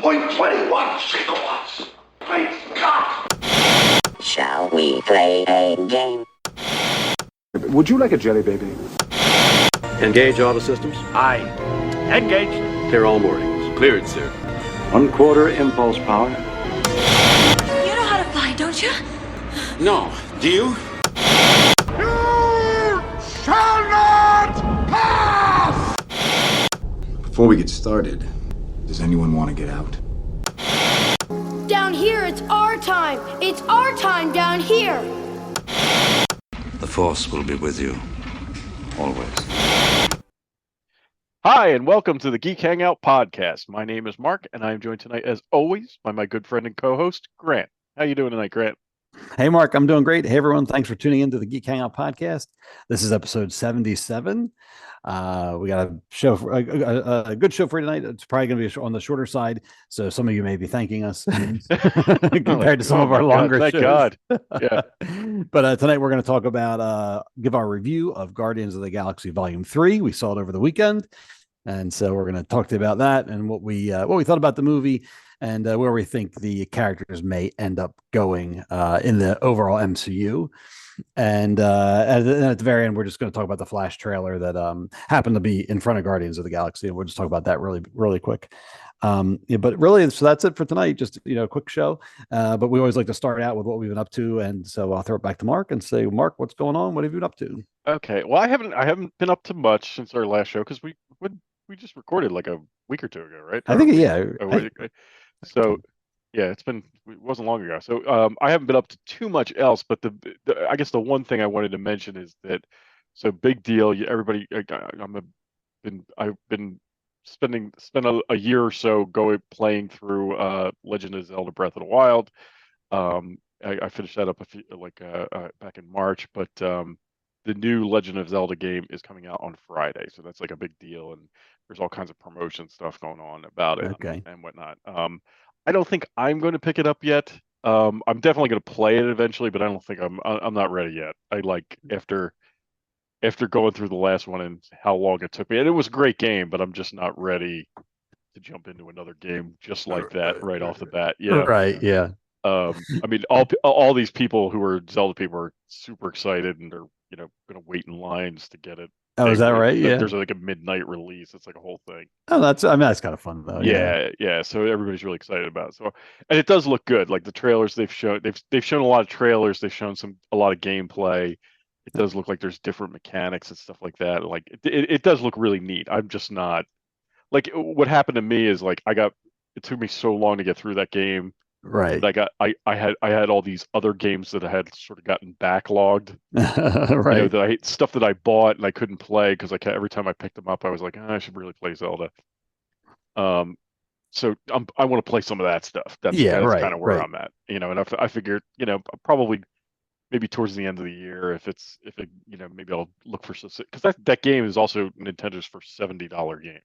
1.21 gigawatts. Great Scott! Shall we play a game? Would you like a jelly baby? Engage auto systems. Aye. Engaged. Clear all moorings. Cleared, sir. 1/4 impulse power. You know how to fly, don't you? No. Do you? Before we get started, does anyone want to get out? Down here, it's our time. It's our time down here. The Force will be with you, always. Hi, and welcome to the Geek Hangout podcast. My name is Mark, and I am joined tonight, as always, by my good friend and co-host, Grant. How you doing tonight, Grant? Hey, Mark, I'm doing great. Hey, everyone. Thanks for tuning into the Geek Hangout podcast. This is episode 77. We got a show, a good show for you tonight. It's probably going to be on the shorter side, so some of you may be thanking us compared to some of our longer shows. Thank God. Yeah. But tonight we're going to talk about, give our review of Guardians of the Galaxy Volume 3. We saw it over the weekend, and so we're going to talk to you about that and what we thought about the movie and where we think the characters may end up going in the overall MCU. And at the very end, we're just going to talk about the Flash trailer that happened to be in front of Guardians of the Galaxy, and we'll just talk about that really quick. But really, so that's it for tonight. Just a quick show. But we always like to start out with what we've been up to, and so I'll throw it back to Mark and say, Mark, what's going on? What have you been up to? Okay. Well, I haven't been up to much since our last show because we just recorded like a week or two ago, right? I think yeah. So. Yeah, it wasn't long ago. So I haven't been up to too much else, but I guess the one thing I wanted to mention is that, so big deal. Everybody, I've been spent a year or so playing through Legend of Zelda Breath of the Wild. I finished that up back in March, but the new Legend of Zelda game is coming out on Friday, so that's like a big deal, and there's all kinds of promotion stuff going on about it and whatnot. I don't think I'm going to pick it up yet. I'm definitely going to play it eventually, but I don't think I'm not ready yet. I after going through the last one and how long it took me, and it was a great game, but I'm just not ready to jump into another game just like that right off the bat. Yeah, right. Yeah. I mean, all these people who are Zelda people are super excited, and they're going to wait in lines to get it. Oh, is that right? Yeah. There's like a midnight release. It's like a whole thing. Oh, that's kind of fun though. Yeah. So everybody's really excited about it. So, and it does look good. Like the trailers they've shown a lot of trailers. They've shown a lot of gameplay. It does look like there's different mechanics and stuff like that. Like it does look really neat. I'm just not like what happened to me is like it took me so long to get through that game. Right. I had all these other games that I had sort of gotten backlogged. Right. Stuff that I bought and I couldn't play because every time I picked them up, I was like, I should really play Zelda. So I want to play some of that stuff. That's kind of where I'm at. And I figured, probably maybe towards the end of the year, if it, maybe I'll look for because that game is also Nintendo's for $70 game.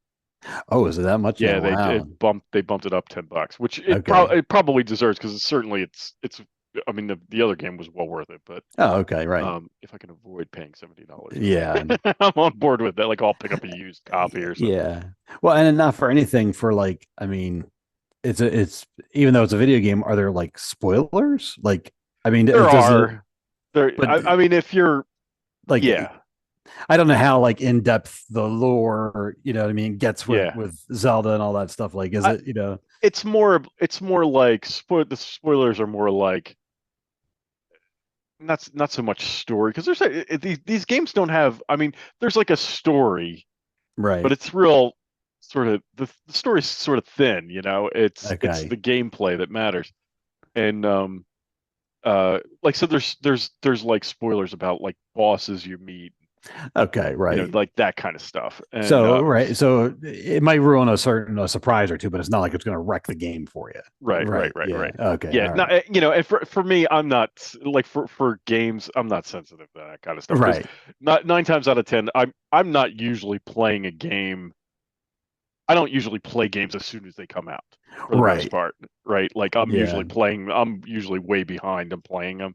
Oh, is it that much? Yeah, wow. they bumped it up $10, which it probably deserves because it's. I mean, the other game was well worth it, but okay, right. If I can avoid paying $70, yeah, I'm on board with that. Like, I'll pick up a used copy or something. Yeah, well, and not for anything. For like, I mean, it's even though it's a video game, are there like spoilers? Like, I mean, there are. I mean, if you're like, yeah. I don't know how like in depth the lore, gets with Zelda and all that stuff. Like, is it, It's more like the spoilers are more like not so much story because these games don't have. I mean, there's like a story, right? But it's real sort of the story's sort of thin. It's the gameplay that matters, and like so there's like spoilers about like bosses you meet. Okay, right. Like that kind of stuff. And, so it might ruin a surprise or two, but it's not like it's going to wreck the game for you. Right. Okay. Yeah. Right. And for me, I'm not like for games, I'm not sensitive to that kind of stuff. Right. Not 9 times out of 10, I'm not usually playing a game. I don't usually play games as soon as they come out. For the most part, right? Like I'm usually way behind in playing them.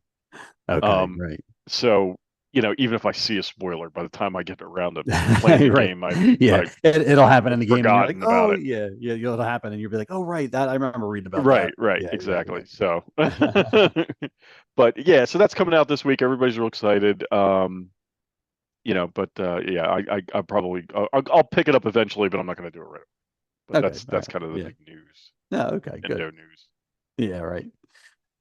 Okay. Right. So even if I see a spoiler, by the time I get around to playing the Right. game, Yeah, it'll happen in the game, and you're like, forgotten oh about it. yeah, it'll happen, and you'll be like, oh right, that I remember reading about that. Right, Yeah, exactly. exactly. So, but yeah, so that's coming out this week. Everybody's real excited. But yeah, I probably I'll pick it up eventually, but I'm not going to do it right away. But Okay, all that's right. kind of the Yeah. big news. No, okay, good. Nintendo news. Yeah, right.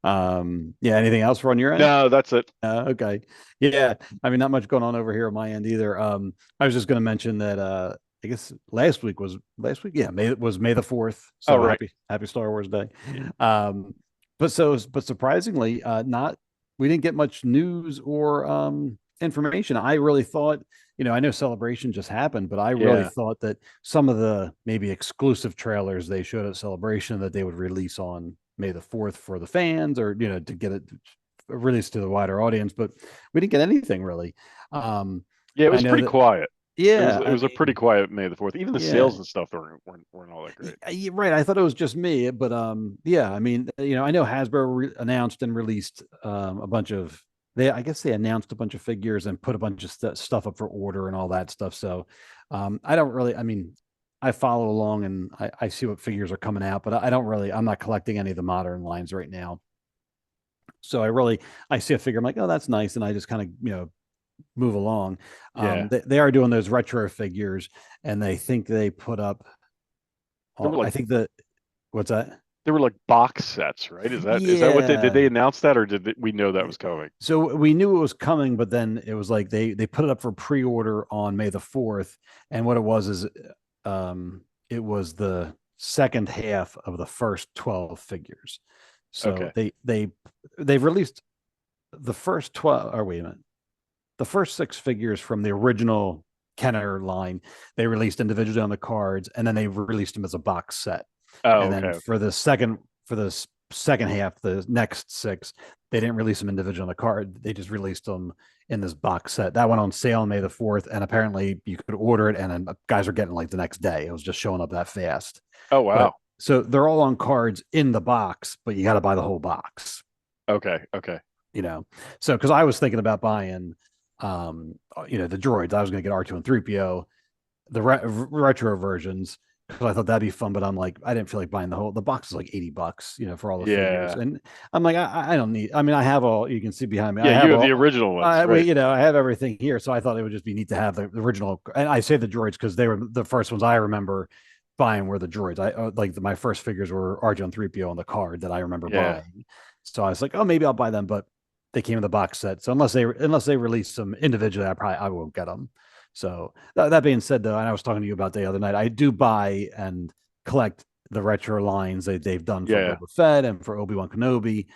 Yeah, anything else on your end? No, that's it. Okay. Yeah. I mean, not much going on over here on my end either. I was just going to mention that I guess last week. Yeah, May the 4th. Oh, So right. happy Star Wars Day. But surprisingly, not we didn't get much news or information. I really thought, I know Celebration just happened, but I really Yeah. thought that some of the maybe exclusive trailers they showed at Celebration that they would release on May the 4th for the fans, or to get it released to the wider audience, but we didn't get anything really. Yeah, it I was know pretty that, quiet. yeah, It was a pretty quiet May the 4th. Even the yeah, sales and stuff weren't all that great. right. I thought it was just me, but yeah. I mean, I know Hasbro announced and released a bunch of I guess they announced a bunch of figures and put a bunch of stuff up for order and all that stuff. So I don't really. I mean, I follow along and I see what figures are coming out, but I don't really. I'm not collecting any of the modern lines right now. So I see a figure, I'm like, oh, that's nice, and I just kind of move along. Yeah. They are doing those retro figures, and they think they put up. I think that what's that? They were like box sets, right? Is that what did Yeah. they announce that, or we know that was coming? So we knew it was coming, but then it was like they put it up for pre-order on May the 4th, and what it was is it was the second half of the first 12 figures. So Okay. they've released the first 12, or wait a minute, the first 6 figures from the original Kenner line. They released individually on the cards, and then they released them as a box set. Oh, And then okay. for the second half, the next 6, they didn't release them individually on the card. They just released them in this box set. That went on sale on May the 4th, and apparently you could order it, and then guys are getting like the next day. It was just showing up that fast. Oh, wow. But, so they're all on cards in the box, but you got to buy the whole box. Okay. So because I was thinking about buying the droids. I was going to get R2 and 3PO, the retro versions, because I thought that'd be fun. But I'm like, I didn't feel like buying the box is like $80, for all the figures, and I'm like, I don't need. I mean, I have all you can see behind me. Yeah, I have you have all, the original ones, right? I have everything here, so I thought it would just be neat to have the original. And I say the droids because they were the first ones I remember buying were the droids. I like my first figures were R2 and 3PO on the card that I remember buying. So I was like, oh, maybe I'll buy them, but they came in the box set. So unless they release them individually, I won't get them. So that being said, though, and I was talking to you about the other night, I do buy and collect the retro lines they've done for Boba Fett and for Obi-Wan Kenobi.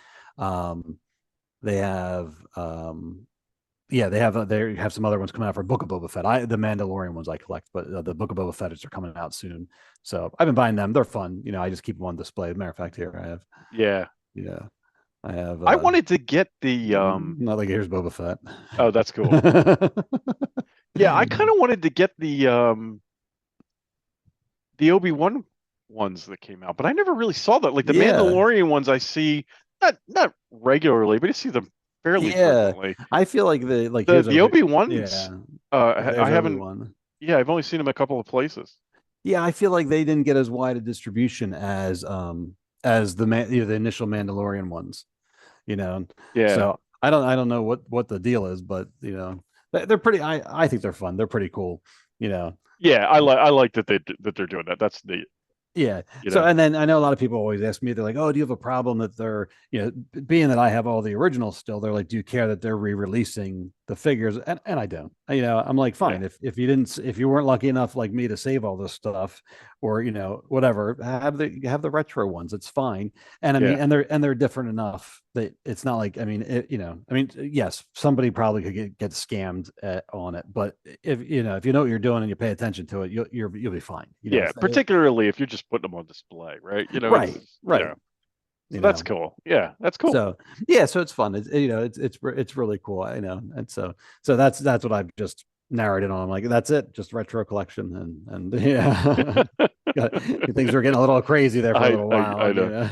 They have they have some other ones coming out for Book of Boba Fett. The Mandalorian ones I collect, but the Book of Boba Fett are coming out soon. So I've been buying them. They're fun. I just keep them on display. As a matter of fact, here I have. I have. I wanted to get the not like here's Boba Fett. Oh, that's cool. Yeah, I kind of wanted to get the Obi-Wan ones that came out, but I never really saw that. Like the Mandalorian ones, I see not regularly, but I see them fairly frequently. I feel like the Obi-Wans. I haven't. Obi-Wan. Yeah, I've only seen them a couple of places. Yeah, I feel like they didn't get as wide a distribution as the initial Mandalorian ones. Yeah. So I don't know what the deal is, but they're pretty. I think they're fun. They're pretty cool. Yeah, I like that they're doing that. That's neat. Yeah. So, and then I know a lot of people always ask me, they're like, oh, do you have a problem that they're, being that I have all the originals still, they're like, do you care that they're re-releasing the figures? And I don't, I'm like, fine. If you weren't lucky enough like me to save all this stuff or, whatever, have the retro ones. It's fine. And I mean, and they're different enough that it's not like, yes, somebody probably could get scammed on it, but if you know what you're doing and you pay attention to it, you'll be fine. Particularly if you're just putting them on display, right? Right. So that's cool. Yeah, that's cool. So so it's fun. It's really cool. And so that's what I've just narrowed it on. I'm like, that's it, just retro collection, and yeah. Things were getting a little crazy there for a little while. I You know.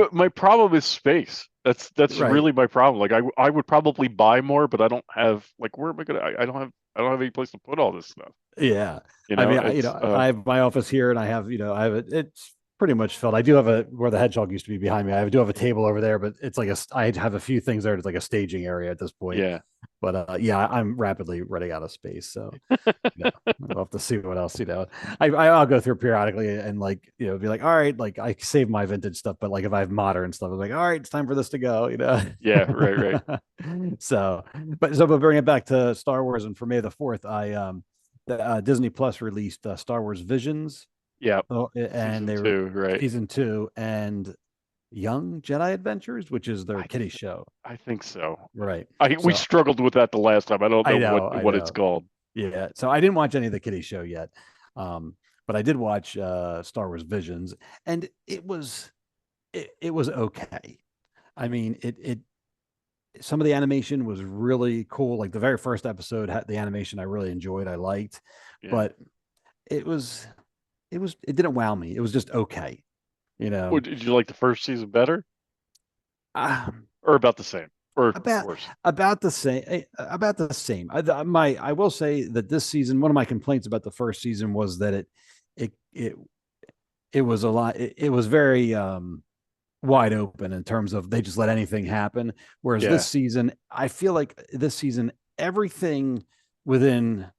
know? My problem is space. That's Right. really my problem. Like I would probably buy more, but I don't have like where am I gonna? I don't have any place to put all this stuff. Yeah. You I know, mean, it's I have my office here and I have, I have it. It's pretty much filled. I do have where the hedgehog used to be behind me. I do have a table over there, but it's like I have a few things there. It's like a staging area at this point. yeah. But yeah, I'm rapidly running out of space. So, we'll have to see what else, I'll go through periodically and like, be like, all right, like I save my vintage stuff, but like if I have modern stuff, I'm like, all right, it's time for this to go. Yeah, right. So, but bring it back to Star Wars and for May the 4th, Disney Plus released Star Wars Visions. Yeah. And Season they were 2, right? season 2 and Young Jedi Adventures, which is their kiddie show. I think so. Right. We struggled with that the last time. I don't know I what know. it's called. Yeah. So I didn't watch any of the kiddie show yet. But I did watch Star Wars Visions, and it was okay. I mean, it some of the animation was really cool. Like the very first episode had the animation I really enjoyed, I liked, Yeah. but it didn't wow me. It was just okay. Did you like the first season better Um, or about the same or about worse? about the same. About the same. I will say that this season, one of my complaints about the first season was that it was a lot. It was very wide open in terms of they just let anything happen. Whereas Yeah. this season, I feel like this season, everything could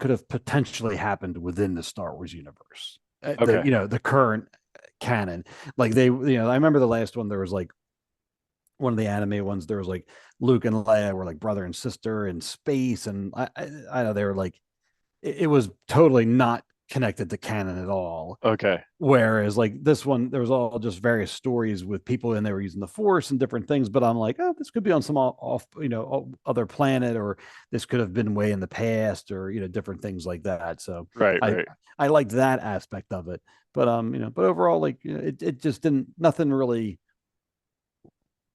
have potentially happened within the Star Wars universe. Okay. The current canon. Like I remember the last one, there was like one of the anime ones, there was like Luke and Leia were like brother and sister in space. And I know they were like, it was totally not connected to canon at all. Okay. Whereas like this one, there was all just various stories with people and they were using the force and different things. But I'm like, oh, this could be on some off, other planet, or this could have been way in the past, or different things like that. So Right. I liked that aspect of it. But but overall, like it just didn't nothing really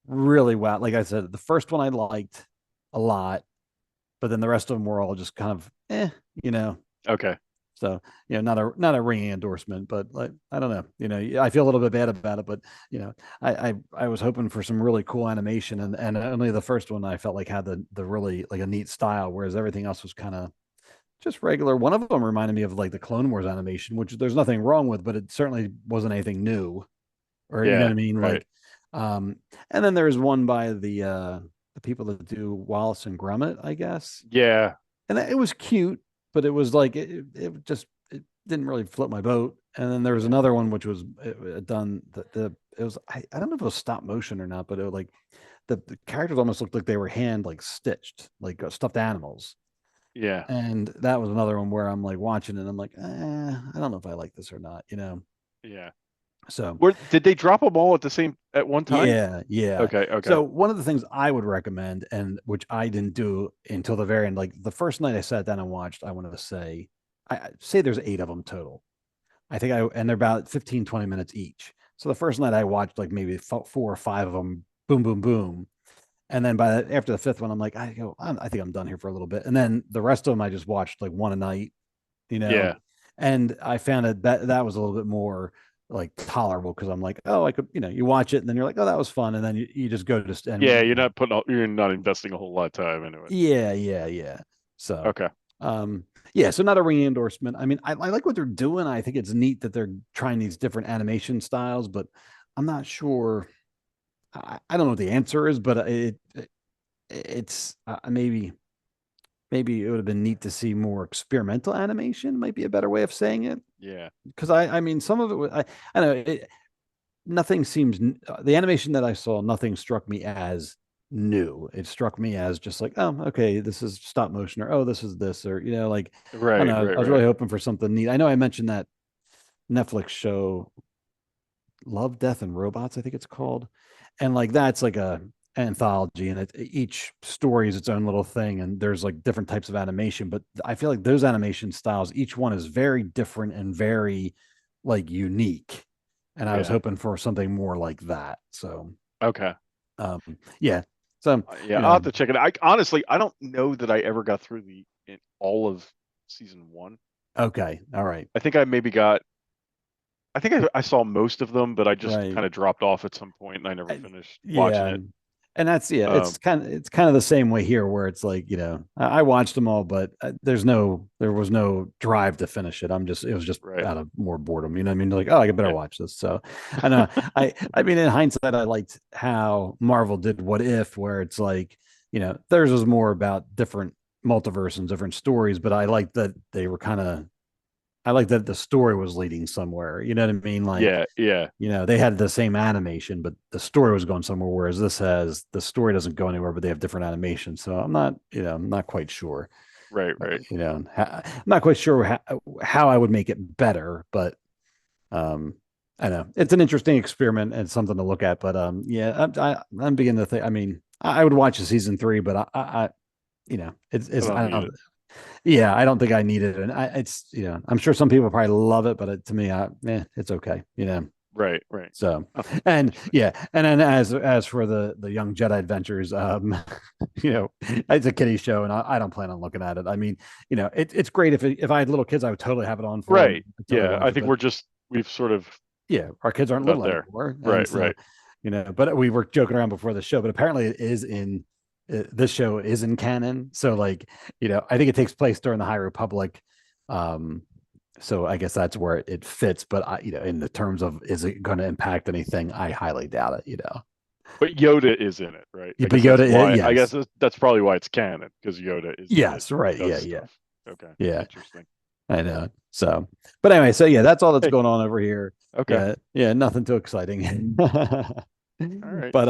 wow. Like I said, the first one I liked a lot, but then the rest of them were all just kind of Okay. So, not a ringing endorsement, but like, I don't know, I feel a little bit bad about it, but I was hoping for some really cool animation, and only the first one I felt like had the really like a neat style, whereas everything else was kind of just regular. One of them reminded me of like the Clone Wars animation, which there's nothing wrong with, but it certainly wasn't anything new, or you know what I mean? Right. Like, and then there's one by the people that do Wallace and Gromit, I guess. Yeah. And it was cute, but it was like it didn't really float my boat. And then there was another one which was done it was I don't know if it was stop motion or not, but it was like the characters almost looked like they were hand like stitched, like stuffed animals. Yeah. And that was another one where I'm like watching it, and I'm like, I don't know if I like this or not, Yeah. So Did they drop them all at one time? Yeah. Okay. So one of the things I would recommend, and which I didn't do until the very end, like the first night I sat down and watched, I wanted to say, I say there's 8 of them total. I think and they're about 15, 20 minutes each. So the first night I watched like maybe 4 or 5 of them, boom, boom, boom. And then after the 5th one, I'm like, I think I'm done here for a little bit. And then the rest of them, I just watched like one a night, Yeah. And I found that was a little bit more like tolerable, because I'm like, oh, I could, you watch it and then you're like, oh, that was fun, and then you just go to and Yeah. You're not investing a whole lot of time into it. Yeah. So Okay. yeah, so not a ring endorsement. I mean, I like what they're doing. I think it's neat that they're trying these different animation styles, but I'm not sure. I don't know what the answer is, but it's maybe it would have been neat to see more experimental animation. Might be a better way of saying it. Yeah. Because I mean, some of it was, I don't know. Nothing seems, the animation that I saw, nothing struck me as new. It struck me as just like, oh, okay, this is stop motion, or oh, this is this, or like, I don't know. I was really hoping for something neat. I know I mentioned that Netflix show, Love, Death, and Robots, I think it's called, and like that's like a anthology, and each story is its own little thing, and there's like different types of animation. But I feel like those animation styles, each one is very different and very like unique. And I was hoping for something more like that. So okay. Yeah. So I'll have to check it. Honestly, I don't know that I ever got through all of season 1. Okay. All right. I think I maybe got. I think I saw most of them, but I just Right. kind of dropped off at some point, and I never I- finished watching yeah. it. And that's yeah, Um, it's kind of the same way here where it's like, I watched them all, but there was no drive to finish it. It was just right. out of more boredom. You know what I mean? Like, oh, I better Yeah. watch this. So I know I mean in hindsight, I liked how Marvel did What If, where it's like, theirs was more about different multiverse and different stories, but I liked that they were kind of I like that the story was leading somewhere. You know what I mean? Like, Yeah. Yeah. they had the same animation, but the story was going somewhere. Whereas this has the story doesn't go anywhere, but they have different animation. So I'm not quite sure. Right. Right. I'm not quite sure how I would make it better, but um, I know it's an interesting experiment and something to look at. But yeah, I'm beginning to think. I mean, I would watch a season 3, but I it's don't I need don't it. yeah, I don't think I need it, and it's I'm sure some people probably love it, but to me, it's okay, Right. Right. So, Nothing too and much for me. yeah, and then as for the young Jedi adventures, it's a kiddie show, and I don't plan on looking at it. I mean, it's great if I had little kids, I would totally have it on for them, Right. I'd totally Yeah. I watch it, think but we've sort of yeah, our kids aren't about little there. anymore, and Right. so Right. but we were joking around before the show, but apparently it is in this show is in canon, so like I think it takes place during the High Republic, um, so I guess that's where it fits. But in the terms of is it going to impact anything, I highly doubt it. But Yoda is in it, right? Yeah, I but guess that's Yoda, why. I guess yes, that's probably why it's canon because Yoda is in it yes, and right, does yeah, yeah, stuff. Okay. yeah. Interesting. I know. So, but anyway, so yeah, that's all that's Hey. going on over here. Okay. Yeah, yeah, nothing too exciting. All right. But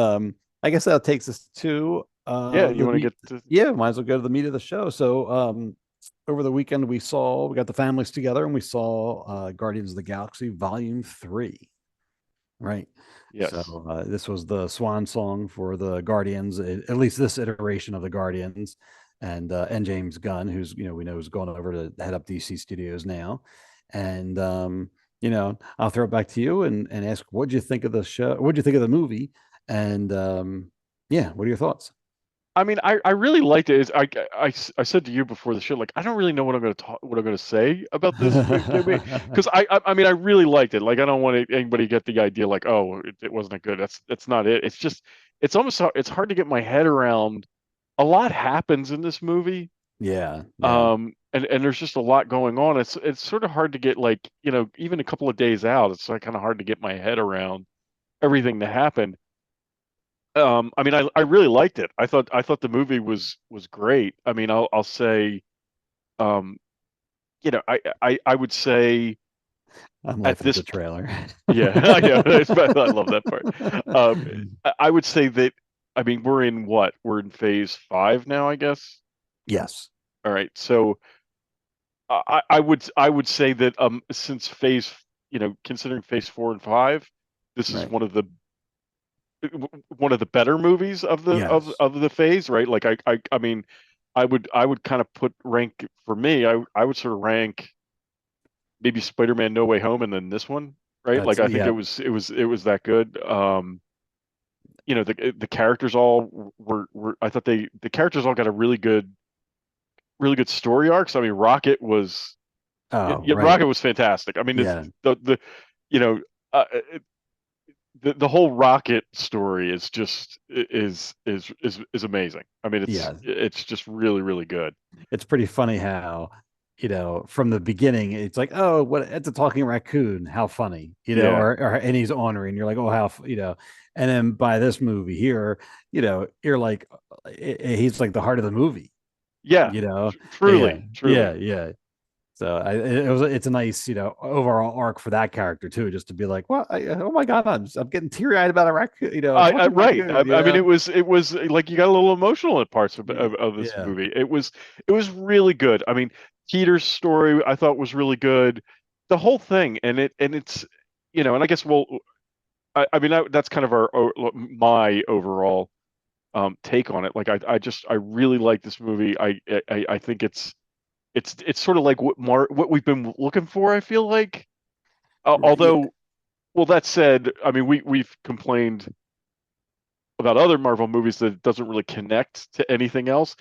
I guess that takes us to Yeah. You want to get to? yeah, might as well go to the meat of the show. So over the weekend we got the families together and we saw Guardians of the Galaxy Volume 3. Right. Yes. So this was the swan song for the Guardians, at least this iteration of the Guardians, and James Gunn, who's we know is going over to head up DC Studios now, and I'll throw it back to you and ask what'd you think of the show, what'd you think of the movie, and yeah, what are your thoughts? I mean, I really liked it. I said to you before the show, like, I don't really know what I'm going to talk, what I'm going to say about this movie because I mean, I really liked it. Like, I don't want anybody to get the idea like, oh, it wasn't a good. That's not it. It's just, it's almost, it's hard to get my head around. A lot happens in this movie. Yeah, yeah, And there's just a lot going on. It's sort of hard to get like, even a couple of days out, it's like kind of hard to get my head around everything that happened. I mean, I really liked it. I thought the movie was great. I mean, I'll say, um, I would say I'm at laughing at this, the trailer. yeah, I know, I love that part. Um, I would say that, I mean, we're in what? We're in phase 5 now, I guess. Yes, All right, so I would say that since phase, considering phase 4 and 5, this is right. one of the better movies of the Yes, of the phase, right? Like I mean, I would kind of put rank for me. I would sort of rank maybe Spider-Man No Way Home and then this one, right? that's Like I think yeah. it was that good. The characters all were I thought the characters all got a really good story arcs. I mean, Rocket was Oh, yeah, right. Rocket was fantastic. I mean, it's Yeah. the you know the whole Rocket story is just is amazing. I mean, it's Yeah. it's just really really good. It's pretty funny how, from the beginning, it's like, oh, what it's a talking raccoon. How funny, Yeah, and he's ornery, and you're like, oh, and then by this movie here, you're like, he's like the heart of the movie, yeah, you know? Yeah. truly, Yeah. truly. Yeah. So it's a nice, overall arc for that character too, just to be like, well, oh my God, I'm getting teary eyed about a raccoon, a I talking right. raccoon, I mean, it was like you got a little emotional at parts of this Yeah. movie. It was really good. I mean, Peter's story I thought was really good. The whole thing, and it's and I guess I mean that's kind of my overall take on it. Like I really like this movie. I think it's sort of like what we've been looking for. I feel like, Yeah. although, well, that said, I mean we've complained about other Marvel movies that it doesn't really connect to anything else.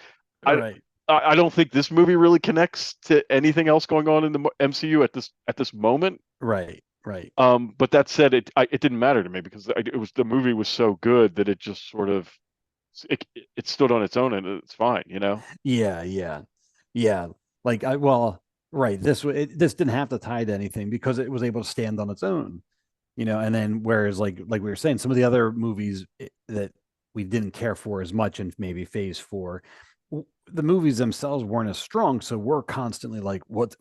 I Right. I don't think this movie really connects to anything else going on in the MCU at this moment. Right. Right. But that said, it didn't matter to me because the movie was so good that it just sort of it stood on its own and it's fine, you know. Yeah. Yeah. Yeah. Like well, right. This didn't have to tie to anything because it was able to stand on its own. And then whereas like we were saying, some of the other movies that we didn't care for as much in maybe phase 4, the movies themselves weren't as strong, so we're constantly like, what's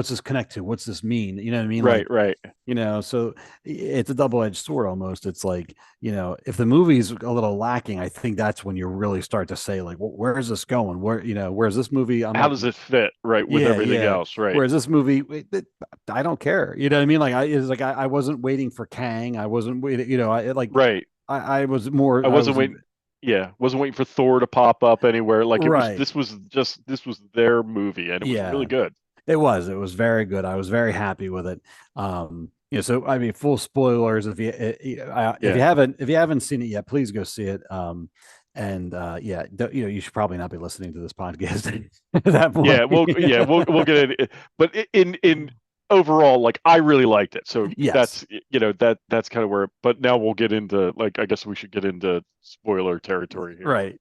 this connect to, what's this mean, you know what I mean? Right, Like, right. so it's a double-edged sword almost. It's like, if the movie's a little lacking, I think that's when you really start to say like, where is this going, where's this movie? I'm How like, does it fit right with yeah, everything yeah. else, right? Whereas this movie, I don't care. You know what I mean? Like I wasn't waiting for Kang. I wasn't waiting. Right. I was more. I wasn't waiting. Yeah, wasn't waiting for Thor to pop up anywhere. Like Right. this was their movie, and it was Yeah, really good. it was. It was very good. I was very happy with it. So I mean, full spoilers. If Yeah. you haven't seen it yet, please go see it. And yeah, you should probably not be listening to this podcast at that point. We'll get it. But in overall, like I really liked it. So Yes. that's kind of where. But now we'll get into like I guess we should get into spoiler territory here. Right.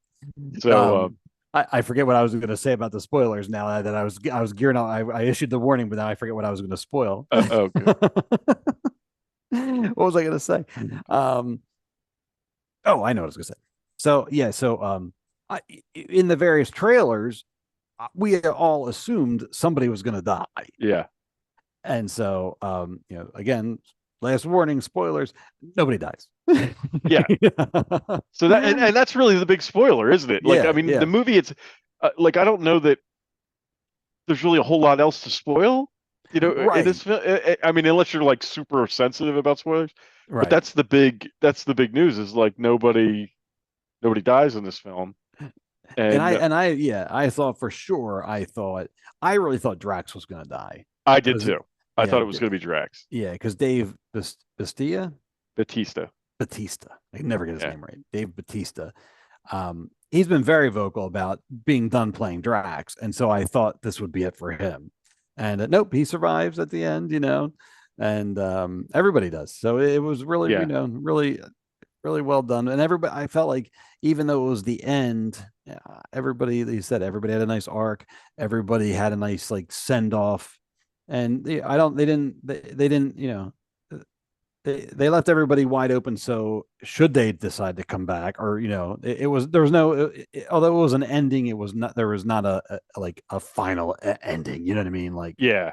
So I forget what I was going to say about the spoilers. Now that I was gearing up, I issued the warning, but now I forget what I was going to spoil. okay. What was I going to say? Oh, I know what I was going to say. So yeah, in the various trailers, we all assumed somebody was going to die. Yeah. And so, again, last warning, spoilers, nobody dies. Yeah. So that and that's really the big spoiler, isn't it? Like, Yeah, I mean, yeah. the movie, it's like I don't know that there's really a whole lot else to spoil. Right. In this film, I mean, unless you're like super sensitive about spoilers. Right. But that's the big news is like nobody dies in this film. And I thought for sure, I really thought Drax was going to die. I did too. I thought it was going to be Drax. Yeah, because Dave Batista. I can never get his name right. Dave Batista. He's been very vocal about being done playing Drax, and so I thought this would be it for him. And nope, he survives at the end, and everybody does. So it was really, really, really well done. And everybody, I felt like even though it was the end, everybody had a nice arc. Everybody had a nice like send off, and they didn't, they left everybody wide open. So should they decide to come back, or although it was an ending, there was not a final ending. You know what I mean? Like, yeah,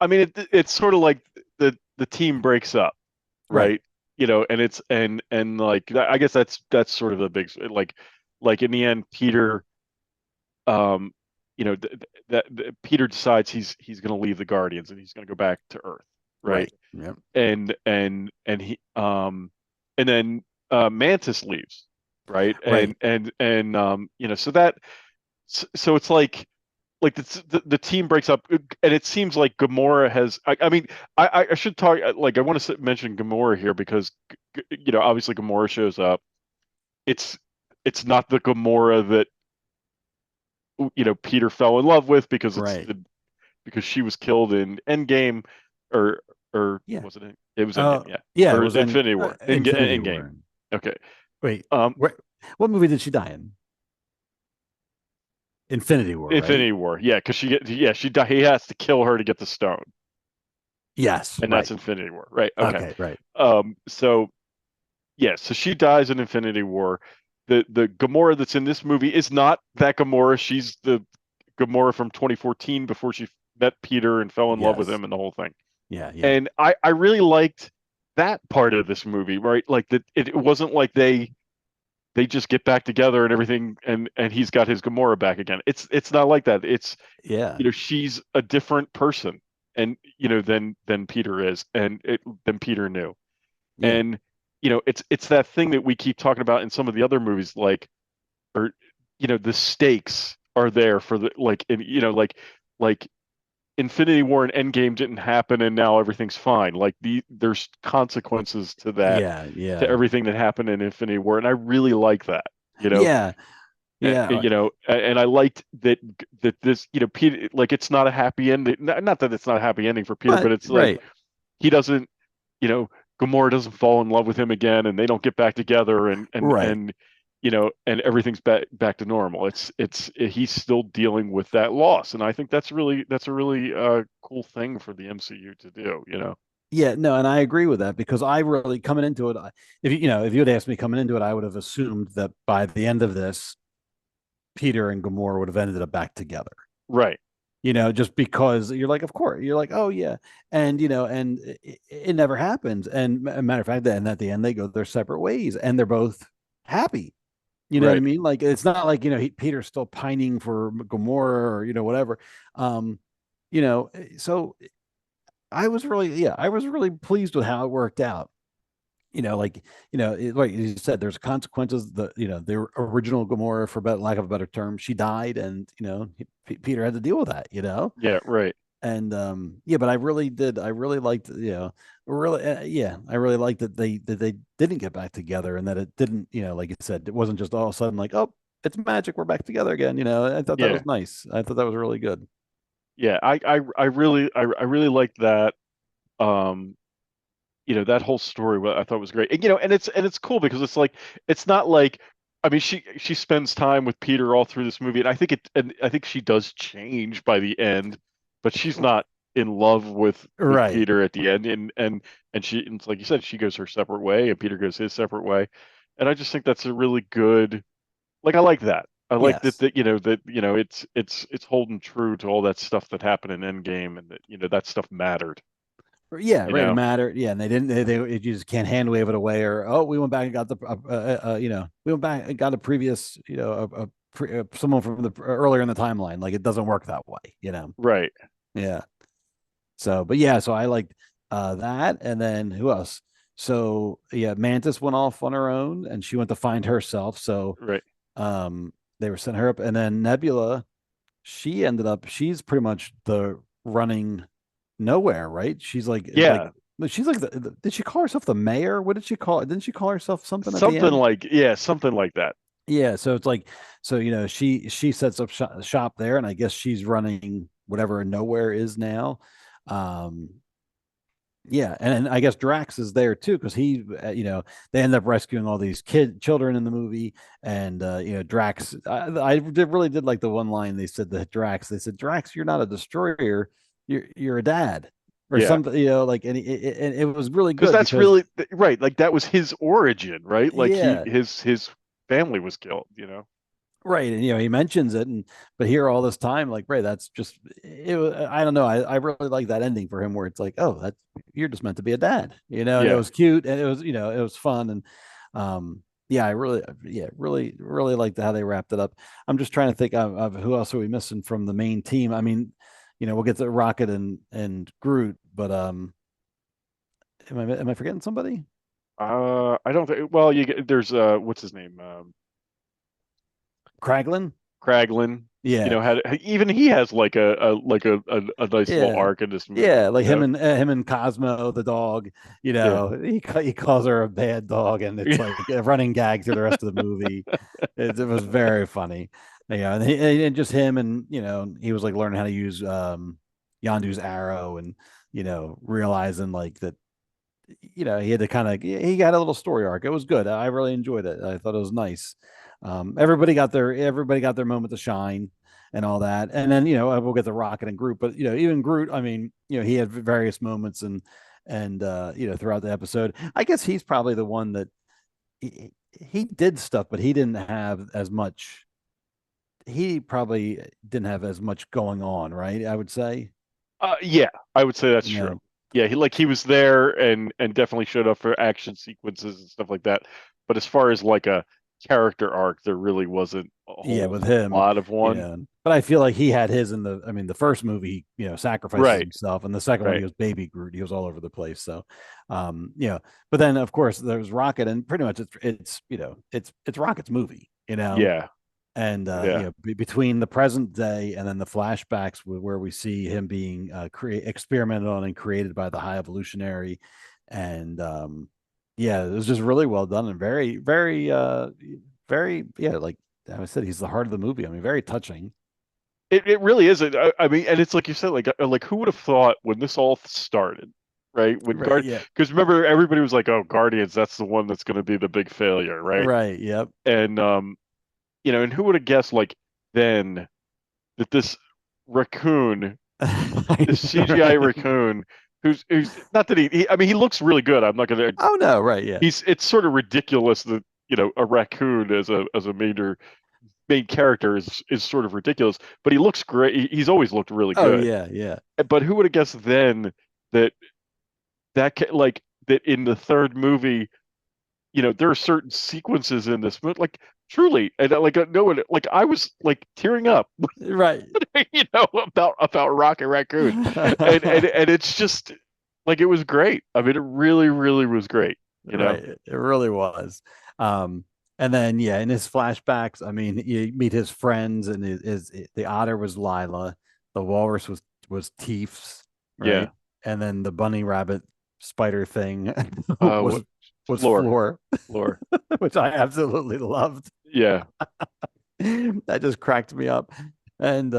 I mean it's sort of like the team breaks up, right? And it's and like I guess that's sort of the big like in the end, Peter, that Peter decides he's going to leave the Guardians and he's going to go back to Earth, right? Yep. And he and then Mantis leaves, right? And so it's like the team breaks up, and it seems like Gamora has. I mean, I should talk. Like, I want to mention Gamora here because obviously Gamora shows up. It's not the Gamora that Peter fell in love with because because she was killed in Endgame or was it? It was Endgame, yeah. Or it was Infinity War. Endgame. War. Okay. Wait. What movie did she die in? Infinity War. Infinity War. Yeah, because she died. He has to kill her to get the stone. Yes. And that's Infinity War, right? Okay. Right. So she dies in Infinity War. The Gamora that's in this movie is not that Gamora. She's the Gamora from 2014 before she met Peter and fell in love with him and the whole thing. Yeah. And I really liked that part of this movie, right? Like that it wasn't like they just get back together and everything and he's got his Gamora back again. It's not like that. It's she's a different person and than Peter is and than Peter knew. Yeah. And it's that thing that we keep talking about in some of the other movies, like the stakes are there for the like Infinity War and Endgame didn't happen and now everything's fine. Like there's consequences to that. Yeah. To everything that happened in Infinity War. And I really like that. Yeah. Yeah. You know, and I liked that this, you know, Peter, like it's not a happy ending. Not that it's not a happy ending for Peter, But but it's like right. he doesn't, you know, Gamora doesn't fall in love with him again, and they don't get back together, Right. and you know, and everything's back to normal. He's still dealing with that loss, and I think that's a really cool thing for the MCU to do. You know. Yeah, no, and I agree with that because I really coming into it, if if you had asked me coming into it, I would have assumed that by the end of this, Peter and Gamora would have ended up back together. Right. Just because you're like, of course, you're like, oh yeah, and and it never happens. And matter of fact, and at the end, they go their separate ways, and they're both happy. You know what I Right. mean? Like it's not like Peter's still pining for Gamora or whatever. Um, so I was really pleased with how it worked out. Like you said, there's consequences. The original Gamora, for lack of a better term, she died, and Peter had to deal with that. Yeah. Right. And yeah, but I really liked, really, yeah, I really liked that they didn't get back together, and that it didn't, like you said, it wasn't just all of a sudden like, oh, it's magic, we're back together again. I thought that Yeah. was nice. I thought that was really good. Yeah. I really liked that. Um, you know, that whole story I thought was great. And, you know, and it's cool because it's like it's not like, I mean, she spends time with Peter all through this movie, and I think she does change by the end, but she's not in love with Right. Peter at the end, and it's like you said, she goes her separate way, and Peter goes his separate way, and I just think that's a really good, like I like that. I like Yes. that it's holding true to all that stuff that happened in Endgame, and that that stuff mattered. Yeah, You right. It know, mattered. Yeah, and they didn't. You just can't hand wave it away, or oh, we went back and got we went back and got a previous, someone from the earlier in the timeline. Like it doesn't work that way. right? Yeah. So, but yeah, so I liked that, and then who else? So yeah, Mantis went off on her own, and she went to find herself. So, Right. um, they were sending her up, and then Nebula, she's pretty much the running nowhere, right? Yeah. She's like did she call herself the mayor? What did she call it? Didn't she call herself something at the Something end? like, yeah, something like that. Yeah, so it's like, so she sets up shop there, and I guess she's running whatever nowhere is now. Um, yeah, and I guess Drax is there too because they end up rescuing all these children in the movie, and Drax. Really did like the one line they said to Drax. They said, "Drax, you're not a destroyer. You're a dad." Or Yeah. something, like, and it was really Because good that's because really right. Like that was his origin, right? Like yeah, his family was killed, you know? right, and he mentions it, and but here all this time, like, right, that's just it. I don't know. I really like that ending for him, where it's like, oh, that's you're just meant to be a dad, and it Yeah. was cute, and it was it was fun, and yeah, I really, yeah, really, really liked how they wrapped it up. I'm just trying to think of who else are we missing from the main team. I mean, we'll get to Rocket and Groot, but am I forgetting somebody? I don't think, well, there's what's his name? Kraglin? Kraglin, Yeah, had even he has like a nice little yeah. arc in this Yeah, movie, like him and Cosmo the dog. Yeah. He calls her a bad dog, and it's like a running gag through the rest of the movie. It was very funny. And just him, and he was like learning how to use Yondu's arrow, and realizing like that. He had to he got a little story arc. It was good. I really enjoyed it. I thought it was nice. Everybody got their moment to shine and all that. And then we'll get the Rocket and Groot, but even Groot, I mean, he had various moments, and throughout the episode. I guess he's probably the one that he did stuff, but he didn't have as much. He probably didn't have as much going on, right? I would say. Yeah, I would say that's You true. know, Yeah, he was there and definitely showed up for action sequences and stuff like that. But as far as like a character arc, there really wasn't a yeah, whole with him, lot of one. but I feel like he had his in the first movie, sacrifices Right, himself, and the second one he right. was baby Groot. He was all over the place. So, but then of course there's Rocket, and pretty much it's Rocket's movie, Yeah, and yeah, between the present day and then the flashbacks where we see him being experimented on and created by the High Evolutionary, and yeah, it was just really well done and very very very, yeah, like I said he's the heart of the movie. I mean, very touching. It really is. I mean, and it's like you said, like who would have thought when this all started, right? When Right. Yeah. because remember everybody was like, "Oh, Guardians, that's the one that's going to be the big failure," right? Right. Yep. And and who would have guessed like then that this raccoon, this CGI raccoon, who's not that I mean, he looks really good. I'm not gonna. Oh no. Right. Yeah. It's sort of ridiculous that a raccoon as a main character is sort of ridiculous, but he looks great. He's always looked really Oh good. yeah. Yeah. But who would have guessed then that like that in the third movie, there are certain sequences in this movie, like truly, and like no one, like I was like tearing up, Right. about Rocket Raccoon, and it's just like it was great. I mean, it really, really was great. Right. It really was. And then yeah, in his flashbacks, I mean, you meet his friends, and the otter was Lila, the walrus was Teefs, Yeah. right? And then the bunny rabbit spider thing was Floor. Floor, which I absolutely loved. Yeah. That just cracked me up. And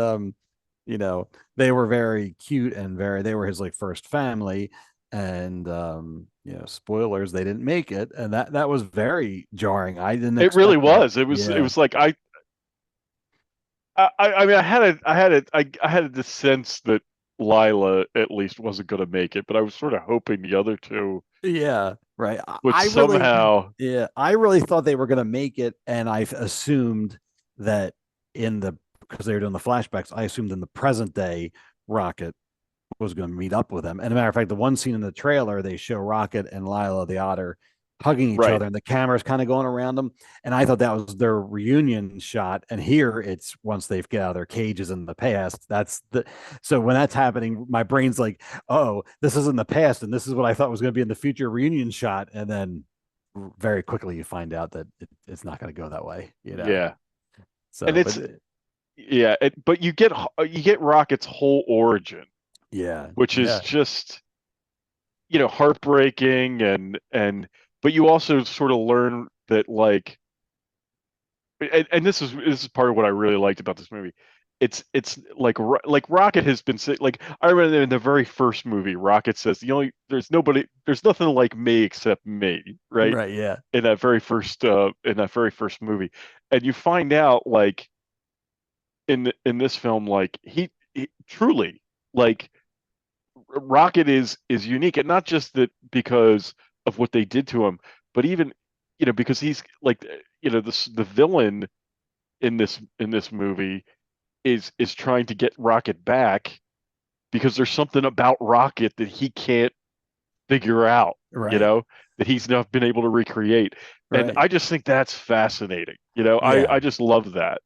they were very cute and they were his like first family. And spoilers, they didn't make it, and that was very jarring. I didn't. It really expect that. was. It was. Yeah. It was like I mean, I had the sense that Lila at least wasn't going to make it, but I was sort of hoping the other two Yeah, right. would I somehow. Yeah, I really thought they were going to make it, and I assumed that because they were doing the flashbacks, I assumed in the present day Rocket was going to meet up with them. And a matter of fact, the one scene in the trailer, they show Rocket and Lila the otter hugging each Right. other, and the camera's kind of going around them. And I thought that was their reunion shot. And here it's once they've get out of their cages in the past. So when that's happening, my brain's like, oh, this is in the past, and this is what I thought was going to be in the future reunion shot. And then very quickly you find out that it's not going to go that way. Yeah. So And but you get Rocket's whole origin. Yeah. Which is just heartbreaking, but you also sort of learn that like and this is part of what I really liked about this movie. It's like Rocket has been like I remember in the very first movie, Rocket says there's nothing like me except me, right? Right, yeah. In that very first movie, and you find out like in this film, like he truly like Rocket is unique, and not just that because of what they did to him, but even because he's like the villain in this movie is trying to get Rocket back because there's something about Rocket that he can't figure out, Right. that he's not been able to recreate. And Right. I just think that's fascinating. Yeah. I just love that.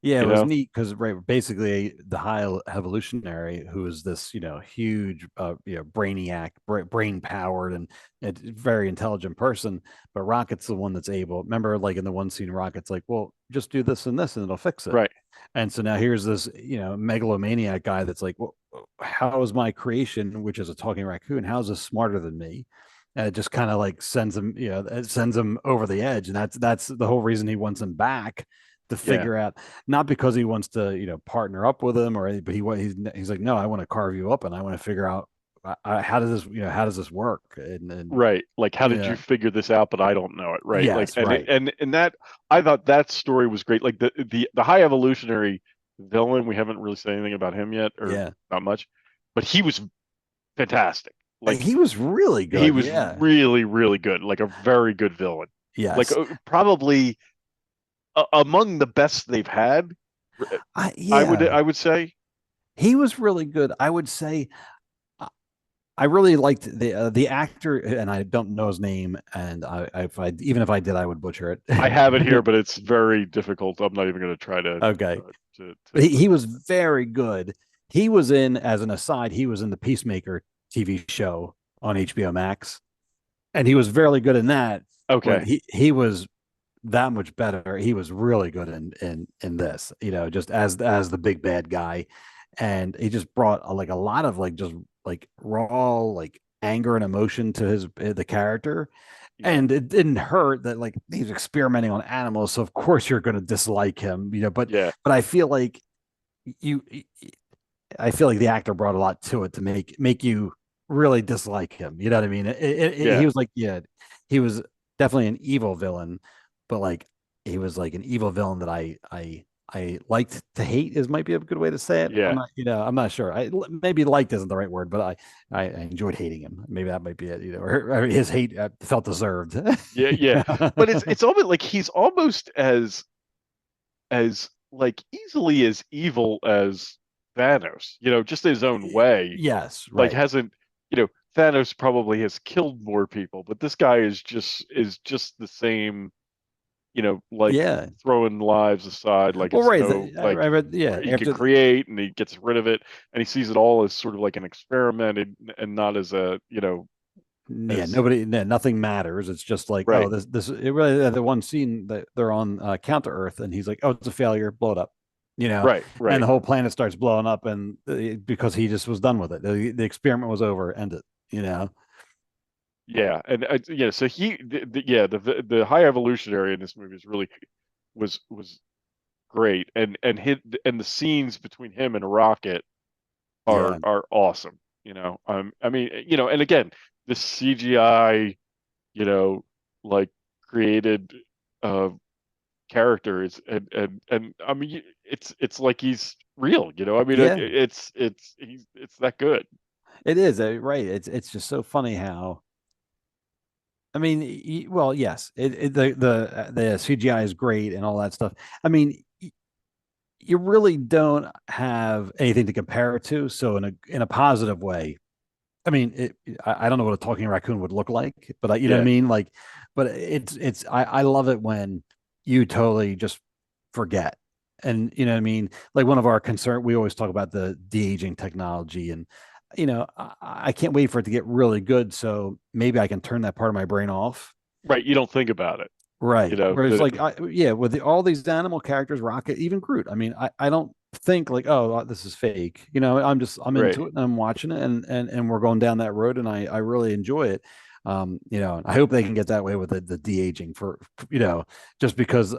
Yeah, it was neat because basically the high evolutionary, who is this huge brainiac, brain powered, and very intelligent person, but Rocket's the one that's able. Remember, like in the one scene, Rocket's like, "Well, just do this and this, and it'll fix it." Right. And so now here's this megalomaniac guy that's like, "Well, how is my creation, which is a talking raccoon, how is this smarter than me?" And it just kind of like sends him, it sends him over the edge, and that's the whole reason he wants him back. To figure out, not because he wants to partner up with him but he's like, no, I want to carve you up, and I want to figure out how does this work, and right, like how did you figure this out, but I don't know it, right? Yes, like right. and that I thought that story was great, like the high evolutionary villain. We haven't really said anything about him yet, or not much, but he was fantastic. Like he was really good. He was really, really good, like a very good villain. Yeah, like probably among the best they've had. I would say he was really good. I would say I really liked the actor, and I don't know his name, and even if I did, I would butcher it. I have it here, but it's very difficult. I'm not even going to try to. Okay. He was very good. He was as an aside, he was in the Peacemaker TV show on HBO Max, and he was very good in that. Okay. He was that much better. He was really good in this, just as the big bad guy, and he just brought a lot of just raw anger and emotion to the character, And it didn't hurt that like he's experimenting on animals, so of course you're going to dislike him, but Yeah. but I feel like you I feel like the actor brought a lot to it to make you really dislike him. You know what I mean? He Yeah. was like, yeah, he was definitely an evil villain, but like he was like an evil villain that I liked to hate is might be a good way to say it. Yeah. I'm not sure. Maybe liked isn't the right word, but I enjoyed hating him. Maybe that might be it. Or his hate felt deserved. Yeah. Yeah. But it's almost like he's almost as like easily as evil as Thanos, just in his own way. Yes, Like right. hasn't, Thanos probably has killed more people, but this guy is just the same, like Yeah. throwing lives aside, like Well, it's right. no like I read, yeah. he could After create and he gets rid of it and he sees it all as sort of like an experiment and not as a, yeah, as nothing matters. It's just like, oh, right, this it really the one scene that they're on Counter Earth, and he's like, oh, it's a failure, blow it up, right, and right. the whole planet starts blowing up, and because he just was done with it, the experiment was over, end it, Yeah, and yeah, so yeah, the high evolutionary in this movie is really was great, and the scenes between him and Rocket are yeah, are awesome. I mean, and again, the CGI, you know, like created uh characters and I mean, it's like he's real. I mean, yeah, it's that good. it is right. It's just so funny how. I mean, well, yes, the CGI is great and all that stuff. I mean, you really don't have anything to compare it to. So in a positive way, I mean, I don't know what a talking raccoon would look like, but you know what I Yeah, mean? Like, but I love it when you totally just forget. And you know what I mean? Like one of our concern, we always talk about the de-aging technology and, I can't wait for it to get really good. So maybe I can turn that part of my brain off. right. You don't think about it, Right. Whereas, that like, yeah, with all these animal characters, Rocket, even Groot. I mean, I don't think like, oh, this is fake. I'm right. into it and I'm watching it and we're going down that road and I really enjoy it. I hope they can get that way with the de aging for, just because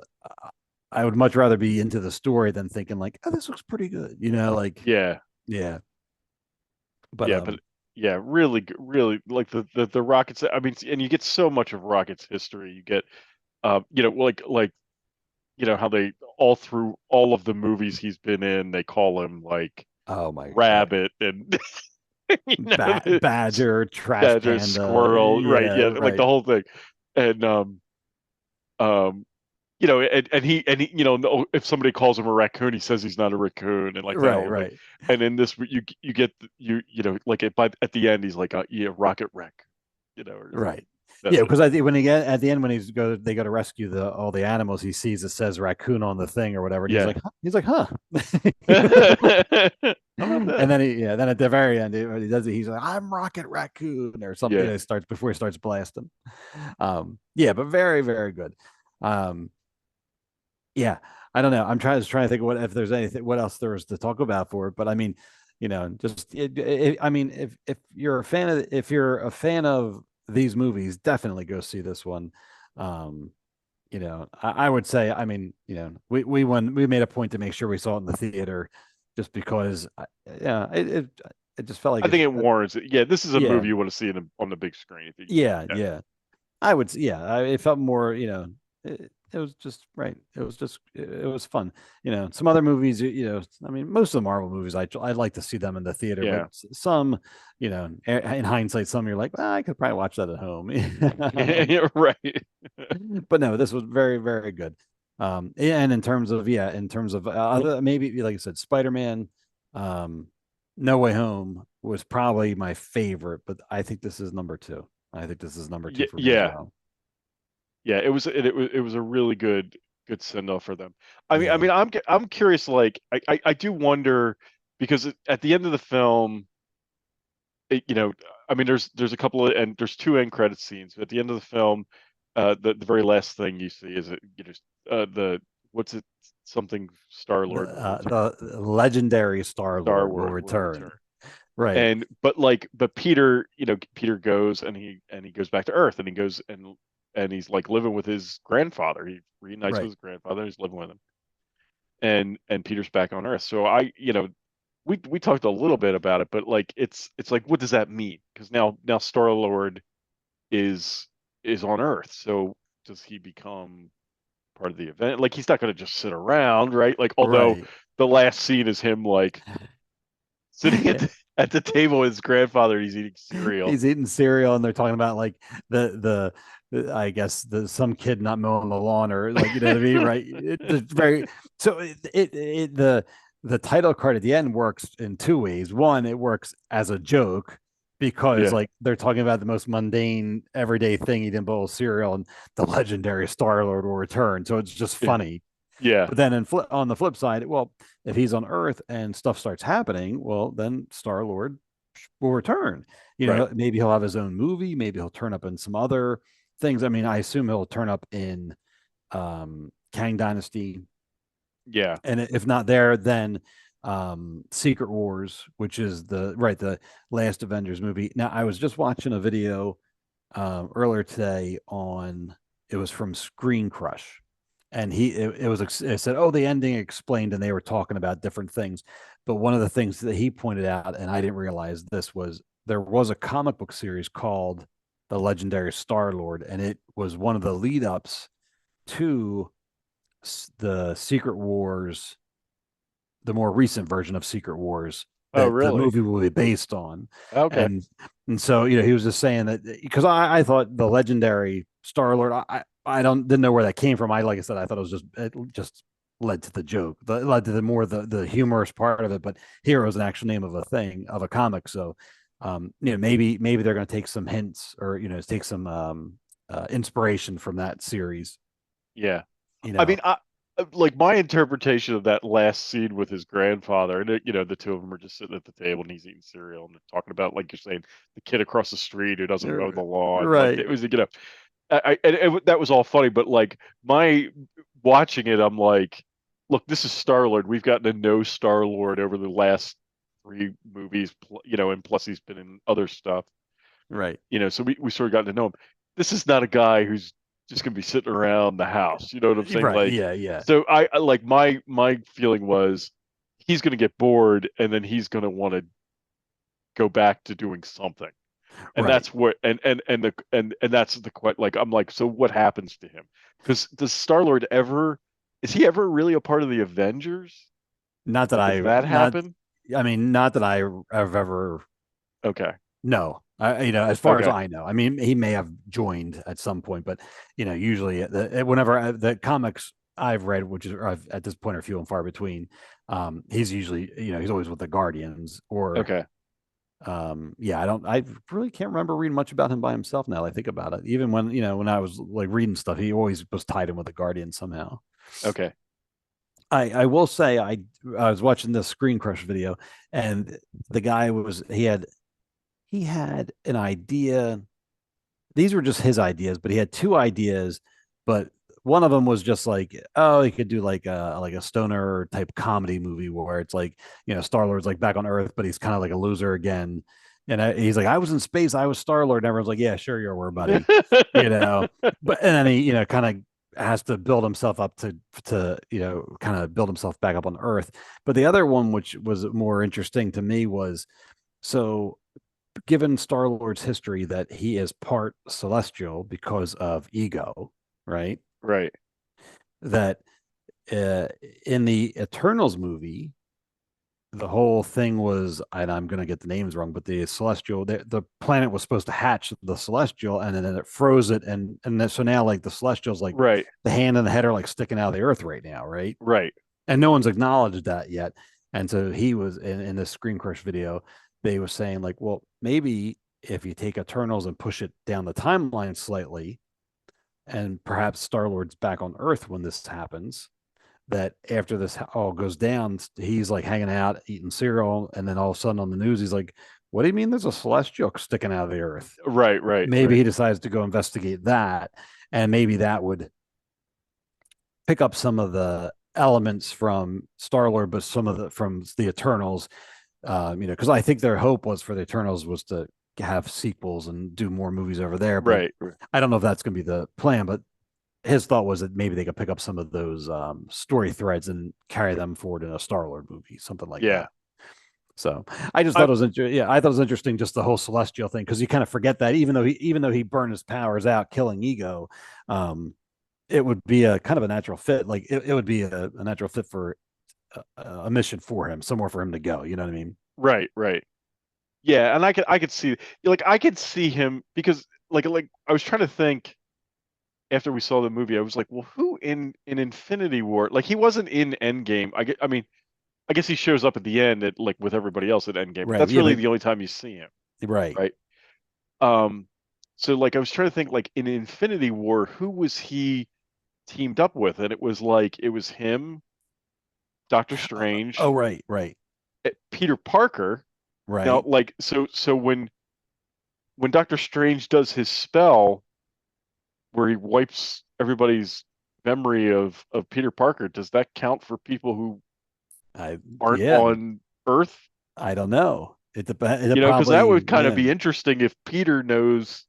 I would much rather be into the story than thinking like, oh, this looks pretty good. Like, Yeah, yeah, but yeah, but yeah, really, really like the Rockets. I mean, and you get so much of Rockets history. You get, like how they all through all of the movies he's been in, they call him like oh my, right. Rabbit and the Badger, Trash Badger, Panda, Squirrel, right? yeah, Yeah, like the right, whole thing, and um, and he, no, if somebody calls him a raccoon, he says he's not a raccoon, and like that right, whole thing. right. And in this, you get like at the end, he's like, yeah, Rocket Wreck, or Right. that, Yeah, because I think when he get at the end when they go to rescue all the animals, he sees it says raccoon on the thing or whatever, and yeah. he's like, huh. How about And that? then at the very end, he does it. He's like, I'm Rocket Raccoon or something. Yeah. It starts before he starts blasting. Yeah, but very, very good. Um, yeah, I don't know. I'm trying to think of what if there's anything what else there is to talk about for it. But I mean, just I mean, if you're a fan of these movies, definitely go see this one. Um, I would say, I mean, we made a point to make sure we saw it in the theater, just because, yeah, it just felt like I think it warrants it. Yeah, this is a yeah, movie you want to see on the big screen. If you, yeah, yeah, yeah. I would, yeah, it felt more, it was just right. It was fun. Some other movies, I mean, most of the Marvel movies, I'd like to see them in the theater, but yeah, some, in hindsight, some you're like, well, I could probably watch that at home. yeah, right. But no, this was very, very good. And in terms of other, maybe like I said, Spider-Man, um, No Way Home was probably my favorite, but I think this is number two. I think this is number two Yeah, for me as yeah, well. yeah. It was a really good send off for them. Yeah. I'm curious. Like, I do wonder because at the end of the film, it, you know, I mean, there's a couple of and there's two end credit scenes. At the end of the film, the very last thing you see is the what's it something Star Lord will return. The legendary Star Star Lord will Wars will return. return. Right. And but Peter, Peter goes and he goes back to Earth and he goes and and he's like living with his grandfather. He reunites with Right. his grandfather. He's living with him, and Peter's back on Earth. So we talked a little bit about it, but like it's like, what does that mean? Because now Star Lord is on Earth. So does he become part of the event? Like, he's not going to just sit around, right? Like, although Right. the last scene is him like sitting at the table with his grandfather. He's eating cereal. He's eating cereal, and they're talking about like I guess some kid not mowing the lawn, or like, you know what I mean, right? It's very so the title card at the end works in two ways. One, it works as a joke because Yeah, like they're talking about the most mundane everyday thing, eating a bowl of cereal, and the legendary Star Lord will return. So it's just yeah, funny. yeah, But then on the flip side, well, if he's on Earth and stuff starts happening, well, then Star Lord will return. You right. know, maybe he'll have his own movie. Maybe he'll turn up in some other things. I mean, I assume he'll turn up in Kang Dynasty, Yeah. and if not there, then Secret Wars, which is the last Avengers movie. Now, I was just watching a video earlier today on, it was from Screen Crush, and it said, oh, the ending explained, and they were talking about different things. But one of the things that he pointed out, and I didn't realize this, was there was a comic book series called The Legendary Star Lord, and it was one of the lead ups to the Secret Wars, the more recent version of Secret Wars Oh, that the really? movie will be based on. Okay. And so, you know, he was just saying that because I thought the legendary Star Lord, I didn't know where that came from. Like I said, I thought it just led to the joke, led to the humorous part of it. But here was an actual name of a thing, of a comic. So you know, maybe they're going to take some hints, or, you know, take some inspiration from that series. Yeah. You I know, mean, like, my interpretation of that last scene with his grandfather, and the two of them are just sitting at the table and he's eating cereal and they're talking about, like you're saying, the kid across the street who doesn't mow the lawn. Like, right, it was, that was all funny, but like, my watching it, I'm like, look, this is Star Lord. We've gotten to know Star Lord over the last three movies, and plus he's been in other stuff. right, So we sort of got to know him. This is not a guy who's just gonna be sitting around the house. You know what I'm saying? right. Like, Yeah, yeah, so I like, my feeling was he's gonna get bored and then he's gonna want to go back to doing something. And right. that's what, and that's the question. Like, I'm like, so what happens to him? Because does Star Lord ever, is he ever really a part of the Avengers? Not that Like, does I that not. happen? I mean, not that I have ever. Okay. No, you know, as far as Okay. I know, I mean, he may have joined at some point, but, you know, usually whenever the comics I've read, which is, at this point, are few and far between, he's usually, you know, he's always with the Guardians, or Okay. yeah, I really can't remember reading much about him by himself now that I think about it. Even when, you know, when I was like reading stuff, he always was tied in with the Guardians somehow. Okay. I will say, I was watching this Screen Crush video, and the guy he had an idea. These were just his ideas, but he had two ideas. But one of them was just like, oh, he could do like a stoner type comedy movie where it's like, you know, Star Lord's like back on Earth, but he's kind of like a loser again. And he's like, I was in space, I was Star Lord, and everyone's like, yeah, sure you were, buddy. You know, but and then he, you know, kind of has to build himself up to, you know, kind of build himself back up on Earth. But the other one, which was more interesting to me, was, so given Star Lord's history that he is part celestial because of ego, right? Right. That uh, in the Eternals movie, the whole thing was, and I'm going to get the names wrong, but the celestial, the planet was supposed to hatch the celestial, and then it froze it, and then, so now like the celestials, like Right. the hand and the head are like sticking out of the earth right now, right? Right. And no one's acknowledged that yet. And so he was in this Screen Crush video, they were saying like, well, maybe if you take Eternals and push it down the timeline slightly, and perhaps Star Lord's back on Earth when this happens, that after this all goes down, he's like hanging out, eating cereal, and then all of a sudden on the news, he's like, what do you mean there's a celestial sticking out of the earth? Right. Right. Maybe Right. he decides to go investigate that, and maybe that would pick up some of the elements from Star Lord, but some of the from the Eternals. You know, because I think their hope was for the Eternals was to have sequels and do more movies over there. But Right. I don't know if that's going to be the plan. But his thought was that maybe they could pick up some of those story threads and carry them forward in a Star-Lord movie, something like Yeah. that. So I just thought it was I thought it was interesting, just the whole celestial thing, because you kind of forget that even though he burned his powers out killing Ego, it would be a kind of a natural fit. Like it would be a natural fit for a mission for him, somewhere for him to go. You know what I mean? Right. Yeah, and I could see, like, I could see him, because like I was trying to think after we saw the movie. I was like, well, who in Infinity War? Like, he wasn't in Endgame. I mean, I guess he shows up at the end at, like, with everybody else at Endgame. But Right. that's Yeah, really but the only time you see him. right. Right. So like I was trying to think, like, in Infinity War, who was he teamed up with? And it was him, Doctor Strange, Oh, right. Peter Parker. Now, Right. like, so when Doctor Strange does his spell where he wipes everybody's memory of Peter Parker, does that count for people who aren't Yeah, on Earth? I don't know. It depends. It You know, because that probably, would kind of yeah. be interesting if Peter knows,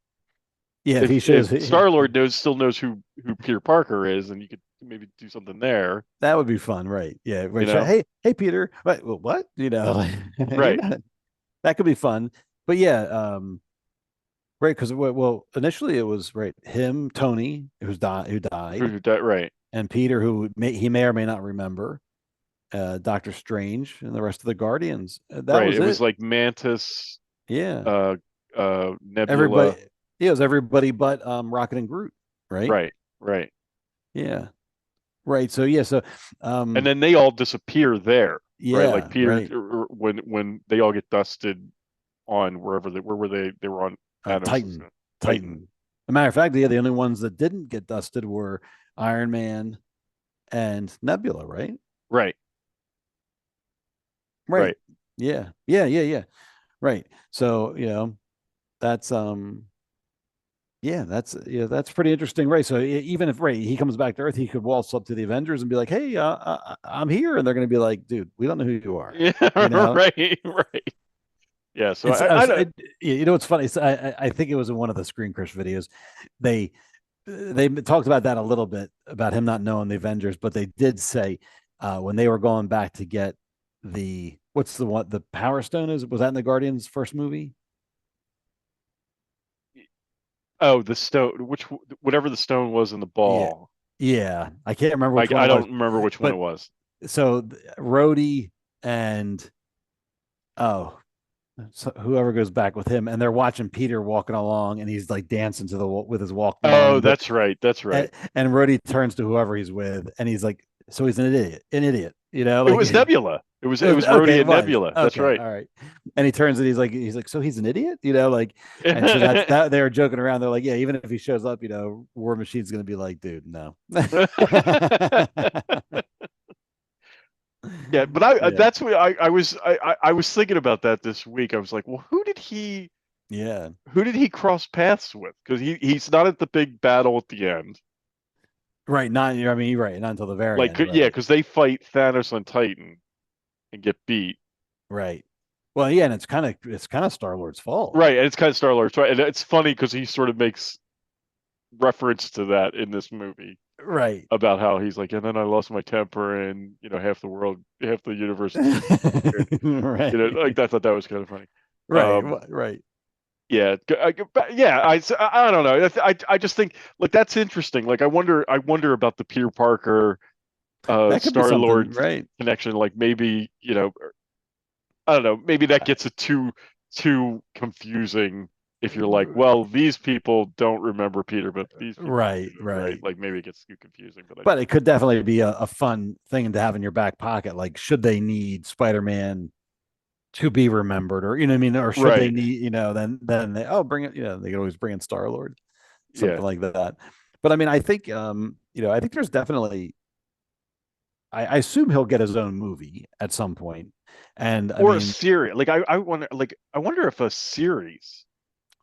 Yeah, if he if shows, Star-Lord still knows who Peter Parker is, and you could maybe do something there. that would be fun, right? Yeah, right. You know? Hey, Peter. What? You know, Right. that could be fun. But yeah, right, because well, initially it was right him, Tony, who died, Right. and Peter, he may or may not remember, Doctor Strange, and the rest of the Guardians. That Right. was It was it. like Mantis, Yeah, everybody. Nebula. Yeah, it was everybody but Rocket and Groot, right? Right. Yeah, right. So yeah, so And then they all disappear there, right? Like yeah, Peter, right. when they all get dusted on wherever where were they? They were on Thanos' Titan. Titan. As a matter of fact, yeah, the only ones that didn't get dusted were Iron Man and Nebula, right? Right. Right. Yeah. Right. So, that's that's pretty interesting, right? So even if he comes back to Earth, he could waltz up to the Avengers and be like, "Hey, I'm here," and they're going to be like, "Dude, we don't know who you are," Yeah. you know. Right. Yeah. So It's I don't. you know what's funny? I think it was in one of the Screen Crush videos. They talked about that a little bit about him not knowing the Avengers, but they did say when they were going back to get the Power Stone was that in the Guardians first movie? Oh, the stone, whatever the stone was in the Yeah, ball. yeah. I can't remember which one I it was, don't remember which one but it was. so Rhodey and oh, so whoever goes back with him, and they're watching Peter walking along, and he's like dancing with his Oh, Walkman. that's right. That's right. And Rhodey turns to whoever he's with, and he's like, "So he's an idiot, It like was Nebula. It was okay, Rhodey it and was. Nebula. That's Okay, right. all right. And he turns and he's like, so he's an idiot, like, and so that's that they were joking around. They're like, yeah, even if he shows up, War Machine's gonna be like, dude, no. Yeah, but that's what I was thinking about that this week. I was like, well, who did he cross paths with? Because he's not at the big battle at the end. Right, not I mean, you're right, not until the very Like, end. yeah, Right. because they fight Thanos on Titan and get beat. Right. Well, yeah, and it's kind of Star-Lord's fault. Right, and it's kind of Star-Lord's right, and it's funny because he sort of makes reference to that in this movie. Right. About how he's like, and then I lost my temper, and half the universe, right. like I thought that was kind of funny. Right. Right. Yeah, I don't know. I just think, like, that's interesting. Like, I wonder about the Peter Parker, Star-Lord right connection. Like, maybe I don't know. Maybe that gets it too confusing. If you're like, well, these people don't remember Peter, but these people right. Like, maybe it gets too confusing. But it could definitely be a fun thing to have in your back pocket. Like, should they need Spider-Man to be remembered, or what I mean, or should they need, then they bring it, they can always bring in Star-Lord, something like that. But I mean, I think I think there's definitely, I assume he'll get his own movie at some point, and a series. Like, I wonder if a series.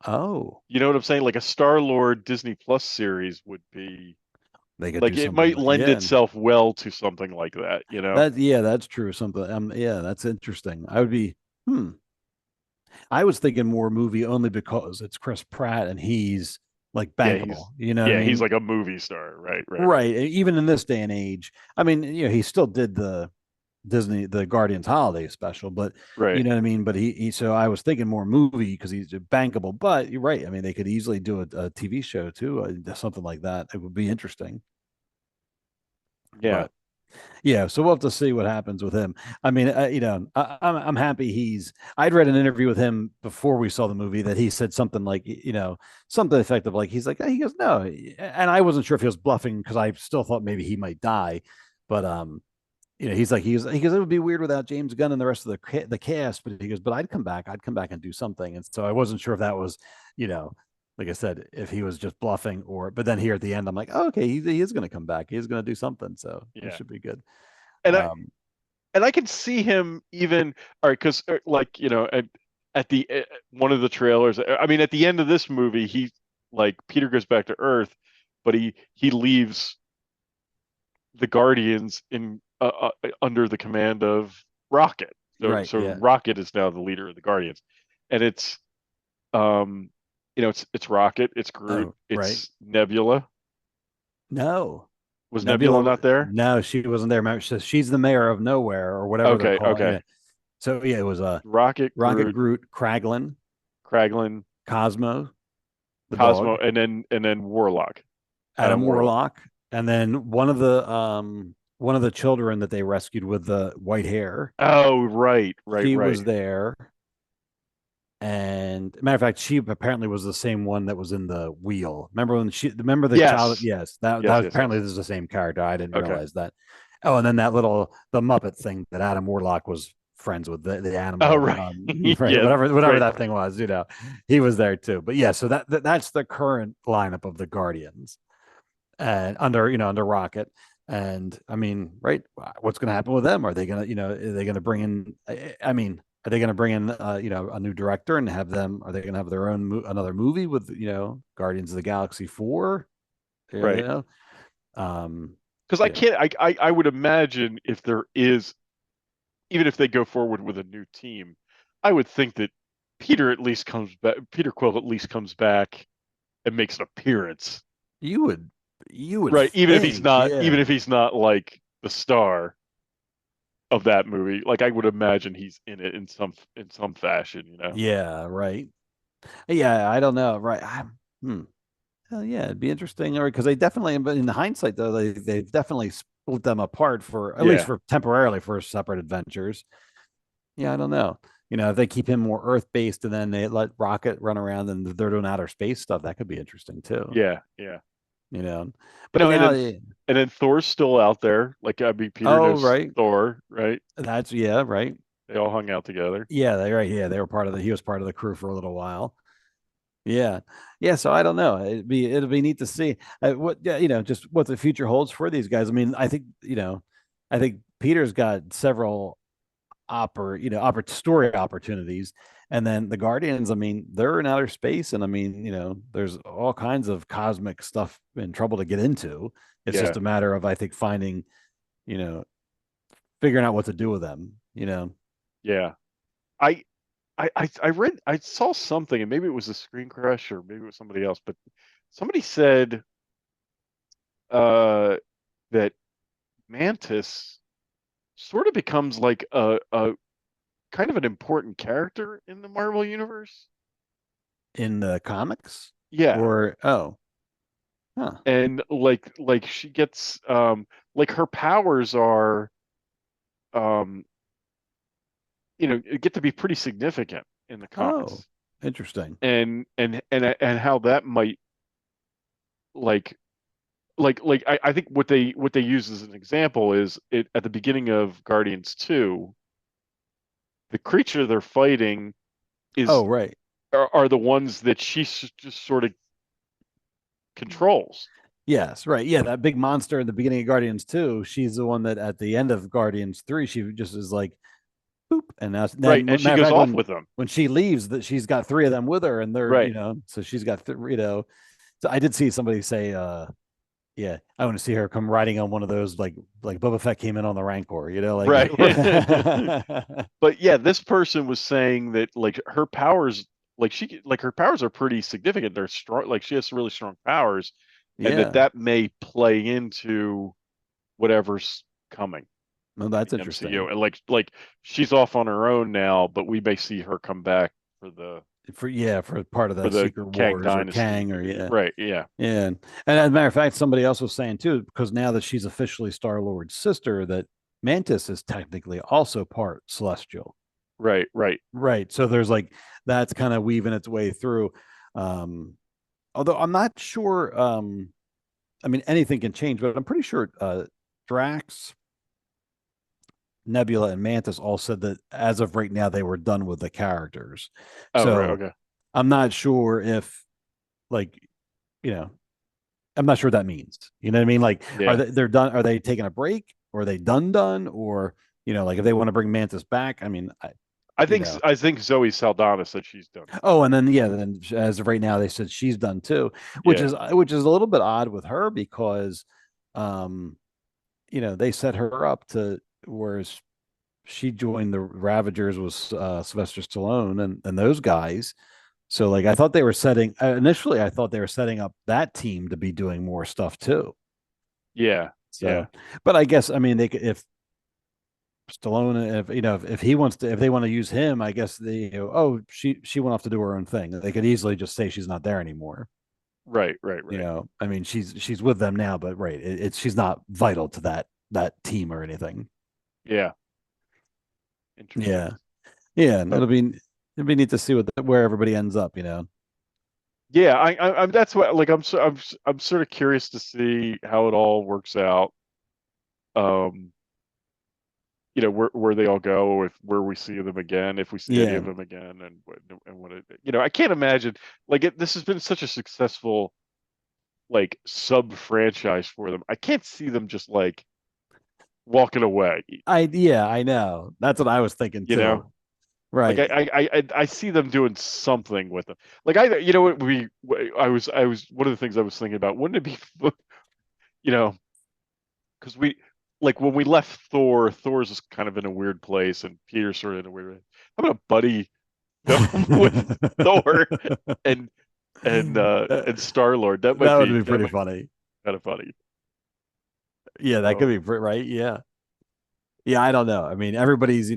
Oh, you know what I'm saying? Like a Star-Lord Disney Plus series would be. They could like, it might lend itself well to something like that. That's true. Something. Yeah, that's interesting. I would be. I was thinking more movie only because it's Chris Pratt and he's like Yeah, bankable. You know what I he's mean? like a movie star. Right, right, right. Right. Even in this day and age, I mean, he still did the Guardians holiday special, but you Right. know what I mean? But so I was thinking more movie because he's bankable, but you're right. I mean, they could easily do a TV show too, something like that. It would be interesting, Yeah. but yeah, so we'll have to see what happens with him. I mean, I'm happy I'd read an interview with him before we saw the movie that he said something like, something effective like he's like, he goes, no, and I wasn't sure if he was bluffing because I still thought maybe he might die, but he's like he goes, it would be weird without James Gunn and the rest of the cast, but he goes, but I'd come back and do something, and so I wasn't sure if that was, you know. Like I said, if he was just bluffing, but then here at the end, I'm like, oh, okay, he is going to come back. He's going to do something, so it Yeah. should be good. And Um, I can see him even all right because like at the one of the trailers. I mean, at the end of this movie, he like Peter goes back to Earth, but he leaves the Guardians in under the command of Rocket. right, So yeah. Rocket is now the leader of the Guardians, and it's um it's Rocket, it's Groot, Oh, right. it's Nebula. No, Was Nebula Nebula. not there? No, she wasn't there. Remember, she's the mayor of nowhere or whatever they're Okay, calling okay. it. So yeah, it was Rocket, Rocket, Groot, Groot, Kraglin, Kraglin, Cosmo, the Cosmo, dog, and then Warlock, Adam Adam Warlock. Warlock, and then one of the children that they rescued with the white hair. Oh, right, right, She right. was there. And matter of fact, she apparently was the same one that was in the wheel. Remember the child? Yes, Yes, that yes, was yes, apparently yes. this is the same character. I didn't Okay. realize that. Oh, and then the Muppet thing that Adam Warlock was friends with the Oh, animal, right. right? Yeah, Whatever right. that thing was, he was there too. But yeah, so that's the current lineup of the Guardians, and under Rocket. And I mean, right, what's going to happen with them? Are they going to, are they going to bring in? I mean, are they going to bring in, a new director and have them? Are they going to have their own another movie with, Guardians of the Galaxy 4? Right. Um, Because I yeah, can't. I would imagine if there is, even if they go forward with a new team, I would think that Peter at least comes back. Peter Quill at least comes back and makes an appearance. you would, Right. think, Even yeah, if he's not like the star of that movie, like I would imagine he's in it in some fashion. yeah, right, yeah. I don't know, right? Hmm. Hell yeah, it'd be interesting, or because they definitely, but in hindsight, though, they've definitely split them apart for at least Yeah. for temporarily for separate adventures. Yeah, I don't know. If they keep him more Earth based and then they let Rocket run around and they're doing outer space stuff, that could be interesting too. Yeah. Yeah. You know, You but know, now, and then Thor's still out there. Like I mean, Peter oh knows right, Thor, right? that's yeah, right, They all hung out together. yeah, they right, yeah, they were part of he was part of the crew for a little while. Yeah, yeah. So I don't know. It'll be neat to see what yeah, just what the future holds for these guys. I mean, I think Peter's got several story opportunities, and then the Guardians. I mean, they're in outer space, and I mean, there's all kinds of cosmic stuff in trouble to get into. It's Yeah. just a matter of I think finding, you know, figuring out what to do with them. Yeah. I I read I saw something and maybe it was a screen crush or maybe it was somebody else, but somebody said uh that Mantis sort of becomes like a kind of an important character in the Marvel universe. In the comics, Yeah. or huh? And like she gets like her powers are um get to be pretty significant in the Oh, comics. interesting. And how that might like I think what they use as an example is it at the beginning of Guardians 2, the creature they're fighting Oh, is right. are the ones that just sort of controls. Yes, right. Yeah, that big monster in the beginning of Guardians 2, she's the one that at the end of Guardians 3, she just is like boop. And Right. then And she matter of goes fact, off with them. when she leaves, that she's got three of them with her, and they're, Right. so she's got so I did see somebody say Yeah, I want to see her come riding on one of those like Boba Fett came in on the Rancor, like Right. But yeah, this person was saying that like her powers, like her powers are pretty significant. They're strong, like she has really strong powers, and yeah. that may play into whatever's coming Well, that's in the MCU. interesting. And like she's off on her own now, but we may see her come back for the For part of for the the Secret Kang Wars or Dynasty. Kang or yeah. Right, yeah. Yeah. And as a matter of fact, somebody else was saying too, because now that she's officially Star Lord's sister, that Mantis is technically also part Celestial. Right, right. Right. So there's like that's kind of weaving its way through. Um, although I'm not sure. I mean, anything can change, but I'm pretty sure Drax, Nebula, and Mantis all said that as of right now they were done with the characters. Oh, right, So okay. I'm not sure if like you know I'm not sure what that means. You know what I mean? Like, Yeah. are they're done? Are they taking a break? Or are they done? Or like if they want to bring Mantis back? I mean, I think Zoe Saldana said she's done. Oh, and then then as of right now, they said she's done too, which is a little bit odd with her because, they set her up to whereas she joined the Ravagers was Sylvester Stallone and those guys. So like I thought they were setting initially, I thought they were setting up that team to be doing more stuff too. Yeah. So, yeah. but I guess I mean they could if Stallone, if he wants to, if they want to use him, I guess she went off to do her own thing. They could easily just say she's not there anymore. Right. I mean she's with them now, but right, it's she's not vital to that team or anything. Yeah. Interesting. Yeah, and it'll be neat to see where everybody ends up. Yeah, I'm that's what like I'm sort of curious to see how it all works out. Where they all go, if where we see them again, if we see any of them again, and what I can't imagine this has been such a successful like sub franchise for them. I can't see them just like walking away. I know that's what I was thinking too. Right. Like I see them doing something with them. Like I was one of the things I was thinking about. Wouldn't it be, because we like when we left Thor's is kind of in a weird place, and Peter's sort of in a weird. How about a buddy film with Thor and Star-Lord? That would be pretty funny. Kind of funny. Yeah, that could be right. Yeah. Yeah, I don't know. I mean, everybody's,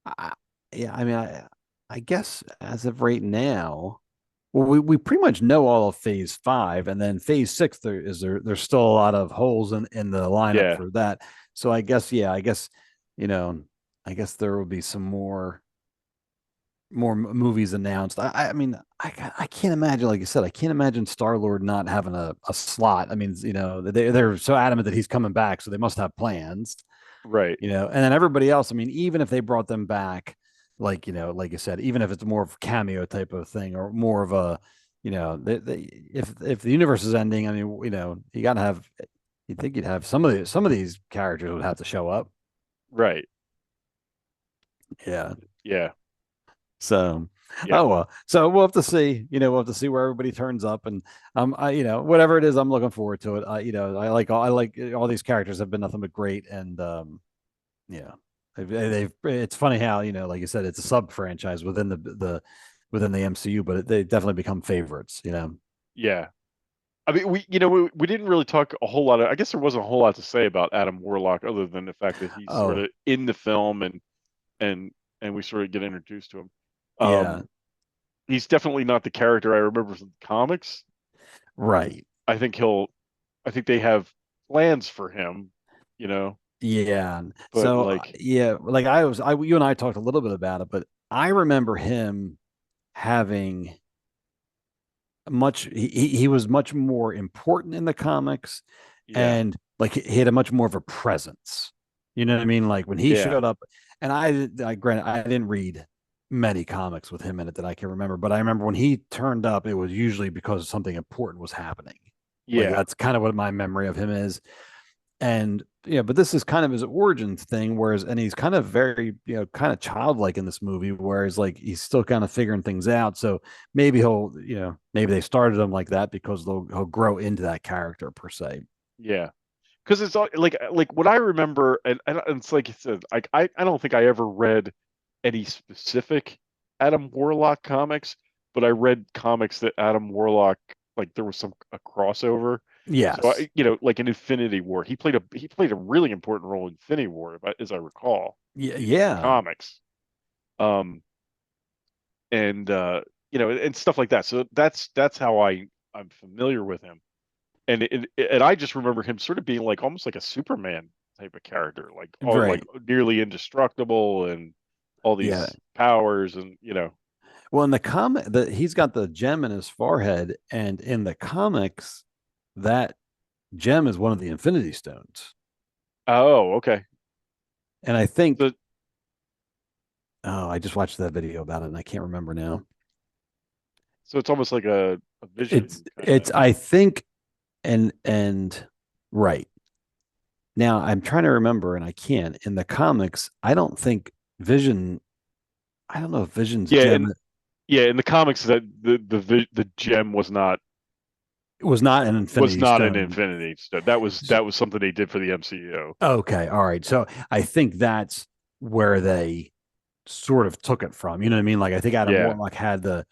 I guess as of right now, well, we pretty much know all of Phase 5, and then Phase 6 there's still a lot of holes in the lineup for that. So I guess I guess there will be some more movies announced. I mean I can't imagine, like you said, I can't imagine Star-Lord not having a slot. I mean, they're so adamant that he's coming back, so they must have plans. Right. And then everybody else, I mean, even if they brought them back, like you said, even if it's more of a cameo type of thing or more of a, if the universe is ending, I mean, you gotta have, you'd think you'd have some of these characters would have to show up. Right. Yeah. So oh well, so we'll have to see. We'll have to see where everybody turns up, and whatever it is, I'm looking forward to it. I like all these characters have been nothing but great, and it's funny how like you said, it's a sub franchise within the MCU, but they definitely become favorites. Yeah. I mean, we didn't really talk a whole lot I guess there wasn't a whole lot to say about Adam Warlock other than the fact that he's sort of in the film and we sort of get introduced to him. He's definitely not the character I remember from the comics. Right. I think they have plans for him, Yeah. But so you and I talked a little bit about it, but I remember him having he was much more important in the comics, and like he had a much more of a presence. You know what I mean? Like when he showed up, and granted, I didn't read many comics with him in it that I can remember, but I remember when he turned up, it was usually because something important was happening. Yeah. Like, that's kind of what my memory of him is. and yeah, but this is kind of his origin thing, whereas and he's kind of very, kind of childlike in this movie, whereas like he's still kind of figuring things out. So maybe maybe they started him like that because he'll grow into that character per se. Yeah, because it's all like what I remember, and it's like it said, I don't think I ever read any specific Adam Warlock comics, but I read comics that Adam Warlock, like there was a crossover. So Yes. like in Infinity War, he played a really important role in Infinity War, as I recall, Yeah. in the Yeah. comics. Um, and and stuff like that. So that's how I'm familiar with him. And I just remember him sort of being like almost like a Superman type of character, like Right. nearly indestructible and all Yeah. these powers, and Well, in the comic, he's got the gem in his forehead, and in the comics, that gem is one of the Infinity Stones. oh, okay. And I think, So oh, I just watched that video about it, and I can't remember now. so it's almost like a It's vision kind it's of. I think, and right now I'm trying to remember, and I can't. In the comics, I don't think Vision. I don't know if Vision's Yeah, gem and yeah, in the comics that the gem was not an was Infinity not an Stone. Infinity Stone. That was something they did for the MCU. Okay, all right. So I think that's where they sort of took it from. You know what I mean? Like I think Adam Yeah. Warlock had the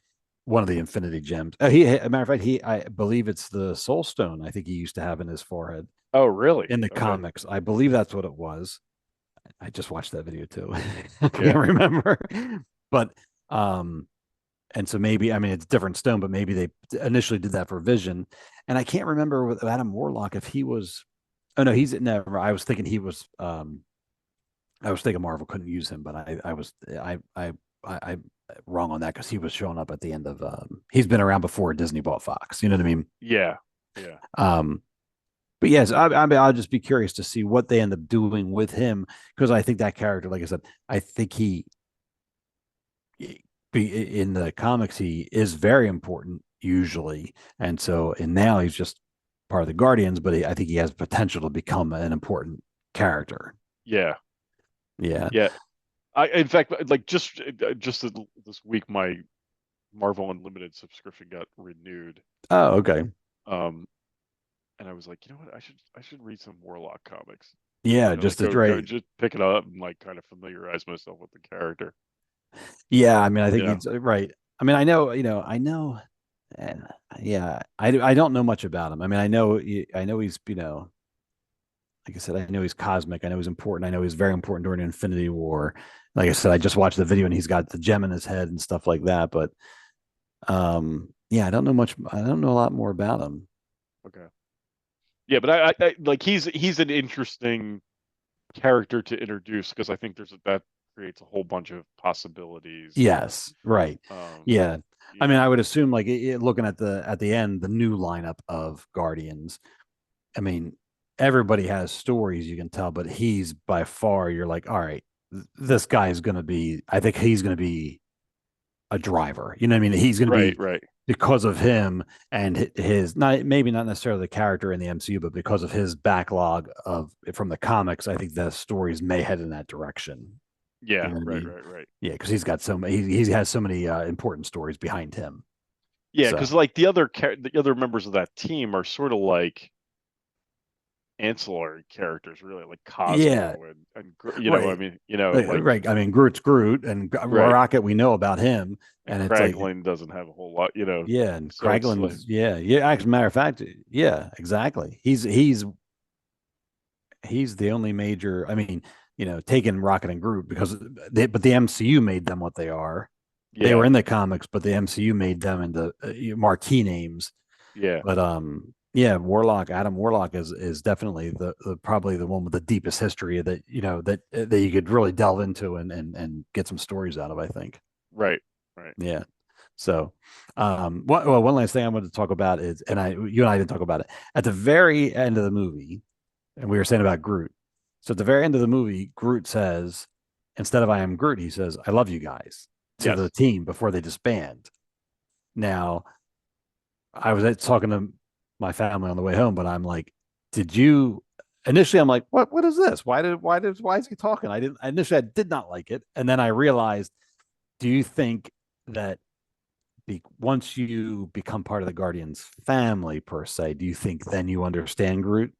one of the Infinity Gems. A matter of fact, I believe it's the Soul Stone. I think he used to have in his forehead Oh, really? in the Okay. comics. I believe that's what it was. I just watched that video too. I can't Yeah. remember, but and so maybe I mean it's different stone, but maybe they initially did that for Vision, and I can't remember with Adam Warlock if he was. Oh no, he's never. I was thinking he was. I was thinking Marvel couldn't use him, but I wrong on that because he was showing up at the end of. He's been around before Disney bought Fox. You know what I mean? Yeah. Yeah. Um, but yes, I mean, I'll just be curious to see what they end up doing with him because I think that character, like I said, I think in the comics he is very important usually, and so and now he's just part of the Guardians, but I think he has potential to become an important character. Yeah. Yeah. Yeah. In fact, like just this week, my Marvel Unlimited subscription got renewed. Oh, okay. Um, and I was like, you know what? I should read some Warlock comics. Yeah, Like just to go right. just pick it up and like kind of familiarize myself with the character. Yeah, I mean, I think Yeah. he's right. I mean, I know, and yeah, I don't know much about him. I mean, I know he's, like I said, I know he's cosmic. I know he's important. I know he's very important during Infinity War. Like I said, I just watched the video and he's got the gem in his head and stuff like that. But yeah, I don't know much. I don't know a lot more about him. Okay. Yeah, but I like he's an interesting character to introduce because I think that creates a whole bunch of possibilities. Yes, right. Um, Yeah. you I mean, know, I would assume like looking at the end, the new lineup of Guardians. I mean, everybody has stories you can tell, but he's by far you're like, all right, this guy is going to be. I think he's going to be a driver. You know what I mean? He's going to right, be right. because of him and his not maybe not necessarily the character in the MCU, but because of his backlog of from the comics. I think the stories may head in that direction. You Yeah, know what I right, mean? right, right. Yeah, because he's got so many. He has so many important stories behind him. Yeah, So because like the other members of that team are sort of like ancillary characters, really, like yeah, Cosmo and I right. mean, like Right. I mean, Groot's Groot and right. Rocket, we know about him. And And it's like, Kraglin doesn't have a whole lot, yeah. And so it's like, Kraglin's, yeah. Yeah. As a matter of fact, yeah, exactly. He's the only major, I mean, taking Rocket and Groot because but the MCU made them what they are. They were yeah, in the comics, but the MCU made them into marquee names. yeah, But yeah, Adam Warlock is definitely the probably the one with the deepest history that that you could really delve into and get some stories out of, I think. right, right. Yeah. So one last thing I wanted to talk about is, and you and I didn't talk about it at the very end of the movie, and we were saying about Groot. So at the very end of the movie, Groot says, instead of "I am Groot," he says, "I love you guys" to the Yes. team before they disband. Now, I was talking to my family on the way home, but I'm like, did you? initially I'm like, what is this? Why is he talking? I did not like it. And then I realized, do you think that once you become part of the Guardians family per se, do you think then you understand Groot?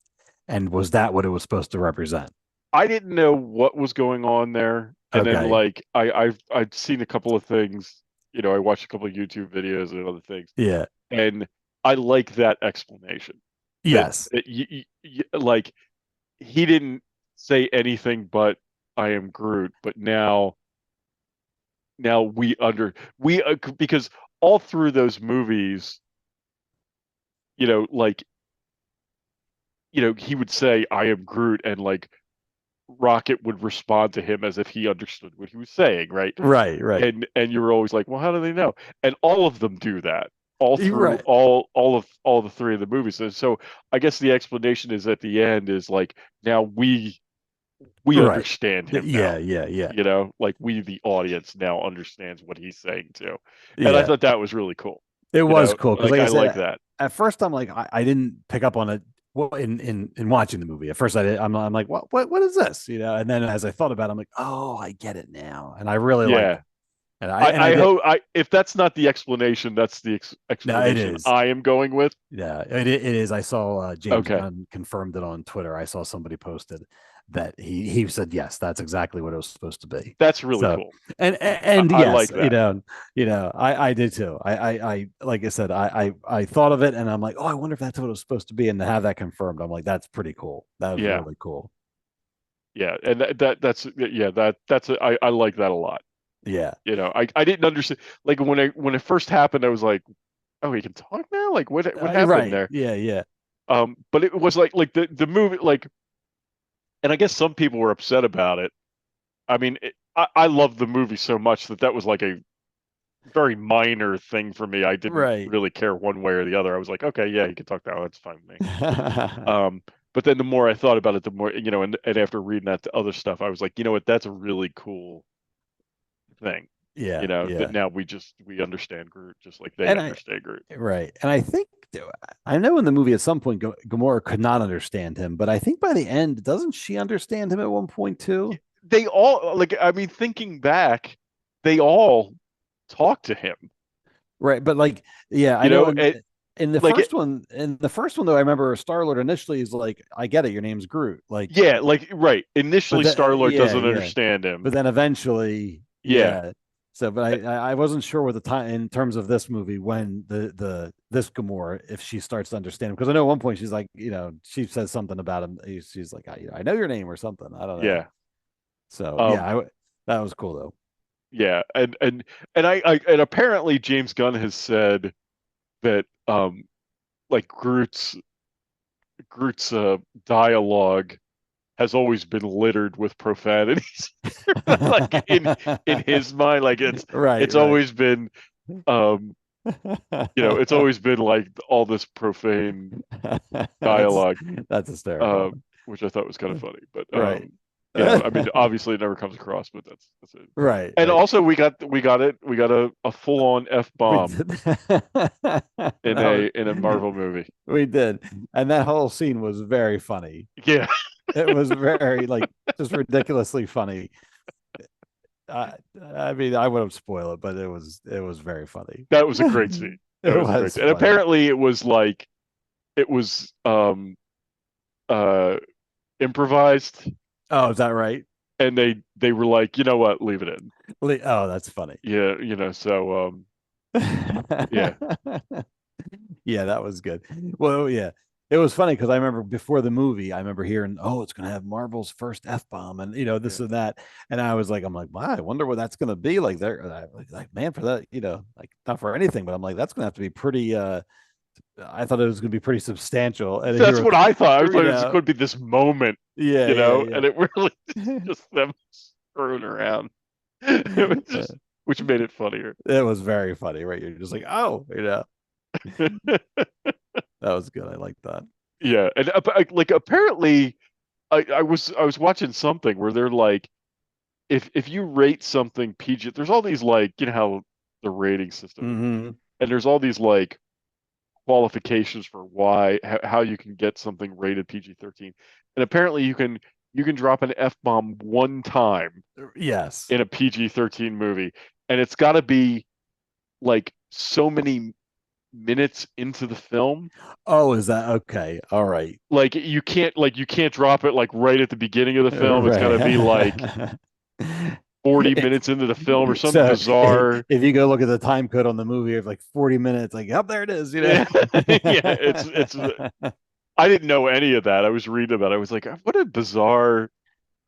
And was that what it was supposed to represent? I didn't know what was going on there, and then Okay. like I've seen a couple of things. I watched a couple of YouTube videos and other things, Yeah. and I like that explanation. Yes. Like he didn't say anything but "I am Groot," but now we because all through those movies, like he would say "I am Groot," and like Rocket would respond to him as if he understood what he was saying, right? Right. Right. And you were always like, well, how do they know? And all of them do that all You're through right. all the three of the movies. And so I guess the explanation is at the end is like now we Right. understand him Yeah. now. Yeah. Yeah. Like we the audience now understands what he's saying too. And I Yeah. thought that was really cool. It was cool because, Like like I I like said, that. at first I'm like, I didn't pick up on it. Well, in watching the movie, at first I'm like, what is this? And then as I thought about it, I'm like, oh, I get it now, and I really liked Yeah. it. And I I did. hope if that's not the explanation, that's the No, it explanation is. I am going with. Yeah, it is. I saw James Okay. Gunn confirmed it on Twitter. I saw somebody posted that he said yes, that's exactly what it was supposed to be. That's really So cool. and I like yes, that. I did too. I like I said, I thought of it and I'm like, oh, I wonder if that's what it was supposed to be, and to have that confirmed, I'm like, that's pretty cool. That was Yeah. really cool. Yeah. And I like that a lot. Yeah. I didn't understand like when it first happened, I was like, oh, he can talk now? Like what happened Right. there? Yeah. Yeah. But it was like the movie like, and I guess some people were upset about it. I mean, I love the movie so much that was like a very minor thing for me. I didn't Right. really care one way or the other. I was like, okay, yeah, he can talk now. That's fine with me. But then the more I thought about it, the more, and after reading that other stuff, I was like, you know what, that's a really cool thing. Yeah. That Yeah. now we understand Groot just like they And I understand Groot. Right. And I think I know in the movie at some point Gamora could not understand him, but I think by the end, doesn't she understand him at one point too? They all like, I mean, thinking back, they all talk to him. Right. But like, yeah, I You know know, it like in the first one though, I remember Star Lord initially is like, I get it, your name's Groot. Like, yeah, like right. but Initially, then, Star-Lord yeah, doesn't yeah. understand him. But then eventually, Yeah, yeah. So, but I wasn't sure what the time in terms of this movie when this Gamora, if she starts to understand him, because I know at one point she's like, she says something about him. She's like, I know your name or something. I don't know. yeah. So Um, yeah, that was cool though. yeah, and apparently James Gunn has said that like Groot's dialogue has always been littered with profanities. Like in his mind, like Right, it's right. always been um it's always been like all this profane that's dialogue, that's hysterical. which I thought was kind of funny. But Right. I mean, obviously it never comes across, but that's it. Right, And right. also we got a full on F We bomb did. That in a Marvel movie. we did. And that whole scene was very funny. Yeah, It was very like just ridiculously funny. I mean, I would have spoiled it, but it was very funny. that was a great scene. It That was a great was scene. And funny. apparently it was like it was uh improvised, Oh, is that right? and they were like, you know what, leave it in. Oh, that's funny. Yeah, so yeah. Yeah, that was good. Well, yeah, it was funny because I remember before the movie, I remember hearing, "Oh, it's going to have Marvel's first F bomb," and this Yeah. and that, and I was like, "I'm like, wow, I wonder what that's going to be like." There, like, man, for that, like not for anything, but I'm like, that's going to have to be pretty. I thought it was going to be pretty substantial, and That's here, what I thought. I was like, this you could be this moment, yeah, and it really just them screwing around. It was just, which made it funnier. it was very funny, right? You're just like, oh, that was good. I like that. Yeah, and like apparently, I was watching something where they're like, if you rate something PG, there's all these like, how the rating system is, Hmm. and there's all these like qualifications for how you can get something rated PG-13, and apparently you can drop an F-bomb one time Yes. in a PG-13 movie, and it's got to be like so many minutes into the film. Oh, is that okay? All right. Like you can't drop it like right at the beginning of the film. It's got to be like Right. 40 It- minutes into the film or something so bizarre. if you go look at the time code on the movie of like 40 minutes, like, up there it is, you know. Yeah, yeah, it's I didn't know any of that. I was reading about it. I was like, what a bizarre,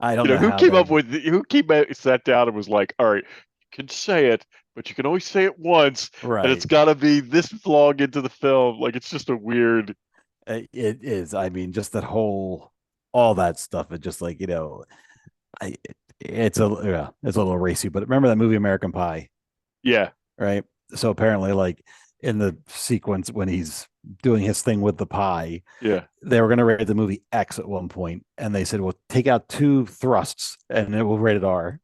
I don't know who how came up they with sat down and was like, all right, you can say it, but you can only say it once, and right. it's got to be this long into the film. Like it's just a weird. It is. I mean, just that whole all that stuff. It just like, I it's a little racy. But remember that movie American Pie, Yeah, right? So apparently, like in the sequence when he's doing his thing with the pie, yeah. they were going to rate the movie X at one point, and they said, "Well, take out 2 thrusts, and it will rate it R."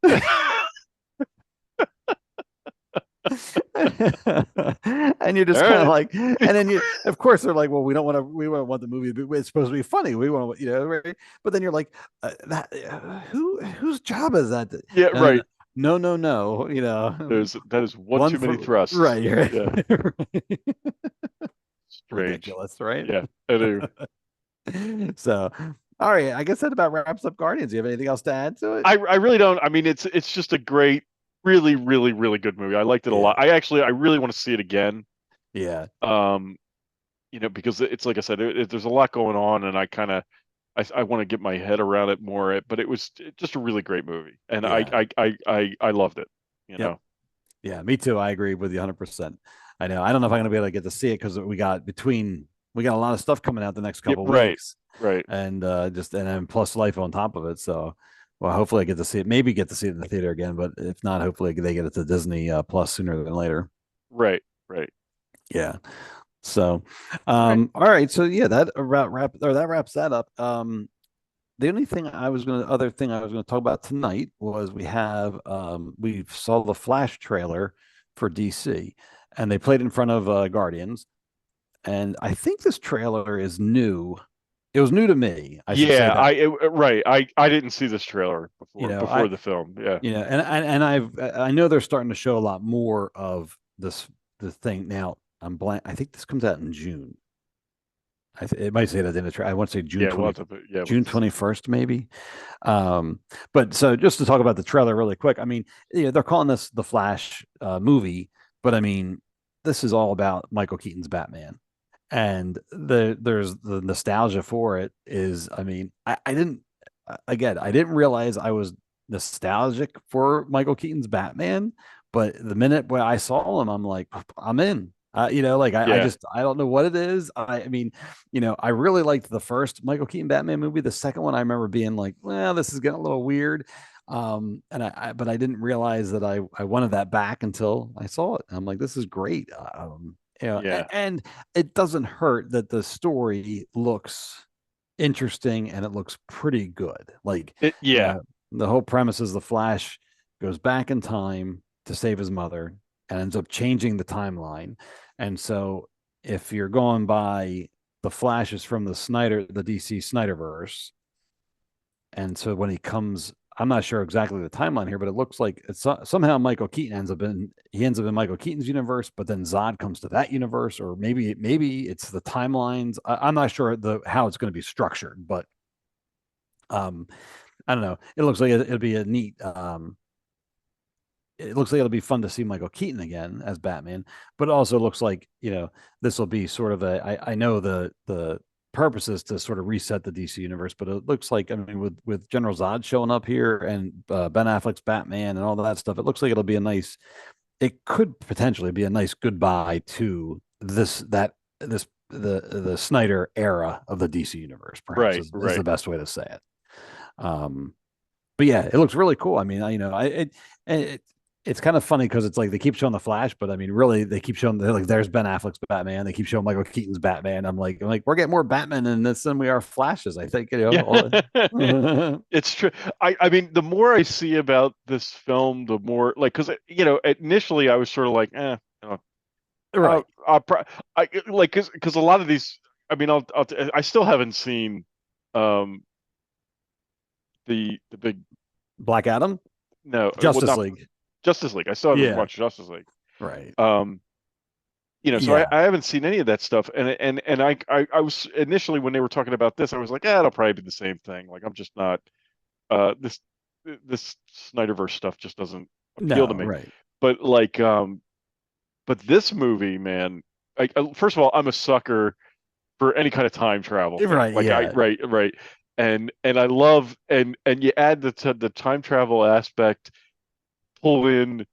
And you're just All kind of right. like, and then of course, they're like, well, we don't want the movie to be, it's supposed to be funny. We want to, right? But then you're like, whose job is that? Yeah, No, right. no, no, no, That is one too many thrusts. right, Yeah, strange. ridiculous, right? Yeah, I do. So, all right, I guess that about wraps up Guardians. Do you have anything else to add to it? I really don't. I mean, it's just a great, really, really, really good movie. I liked it a Yeah. lot. I really want to see it again. Yeah. Because it's like I said, there's a lot going on, and I want to get my head around it more. But it was just a really great movie, and Yeah. I loved it. You Yep. know. Yeah, me too. I agree with you 100%. I know. I don't know if I'm going to be able to get to see it because we got a lot of stuff coming out the next couple Right, weeks, right. and then plus life on top of it. So, well, hopefully I get to see it. Maybe get to see it in the theater again, but if not, hopefully they get it to Disney Plus sooner than later. Right, right. Yeah. So, Right. all right. So yeah, that wraps that up. The only other thing I was gonna talk about tonight was we saw the Flash trailer for DC, and they played in front of Guardians, and I think this trailer is new. It was new to me. I should say Yeah, that. right. I didn't see this trailer before the film. Yeah. And I know they're starting to show a lot more of the thing now. I'm blank. I think this comes out in June. It might say that in the trailer. I want to say June Yeah, 20, yeah, June 21st, maybe. But so just to talk about the trailer really quick, I mean, they're calling this the Flash movie, but I mean, this is all about Michael Keaton's Batman, and there's the nostalgia for it. I mean, I didn't realize I was nostalgic for Michael Keaton's Batman, but the minute when I saw him, I'm like, I'm in. Like I Yeah. just I don't know what it is. I mean, I really liked the first Michael Keaton Batman movie. The second one, I remember being like, well, this is getting a little weird. But I didn't realize that I wanted that back until I saw it. I'm like, this is great. Yeah. And it doesn't hurt that the story looks interesting and it looks pretty good. Like, Yeah. the whole premise is the Flash goes back in time to save his mother and ends up changing the timeline. And so if you're going by the Flash is from the DC Snyderverse. And so when he comes, I'm not sure exactly the timeline here, but it looks like it's somehow Michael Keaton ends up in Michael Keaton's universe, but then Zod comes to that universe, or maybe it's the timelines. I'm not sure how it's going to be structured, but I don't know. It looks like it'll be a neat it looks like it'll be fun to see Michael Keaton again as Batman, but it also looks like, this will be sort of I know the purpose is to sort of reset the DC universe, but it looks like, I mean, with General Zod showing up here and Ben Affleck's Batman and all that stuff, it looks like it could potentially be a nice goodbye to the Snyder era of the DC universe, perhaps Right, is right. the best way to say it. But yeah, it looks really cool. I mean, it's kind of funny because it's like they keep showing the Flash, but I mean, really, they keep showing there's Ben Affleck's Batman. They keep showing Michael Keaton's Batman. I'm like, we're getting more Batman in this than we are Flashes. I think Yeah. It's true. I mean, the more I see about this film, the more, like, because initially I was sort of like, Right. Like because a lot of these. I mean, I still haven't seen um the big Black Adam, no well Justice not League. Justice League. I still haven't Yeah. watched Justice League. Right. Um, so Yeah. I haven't seen any of that stuff, and I was initially when they were talking about this, I was like, it'll probably be the same thing. Like I'm just not this Snyderverse stuff just doesn't appeal to No. me. Right. But but this movie, man, first of all, I'm a sucker for any kind of time travel thing. Right. Like Yeah. right, and I love and you add the time travel aspect, pull in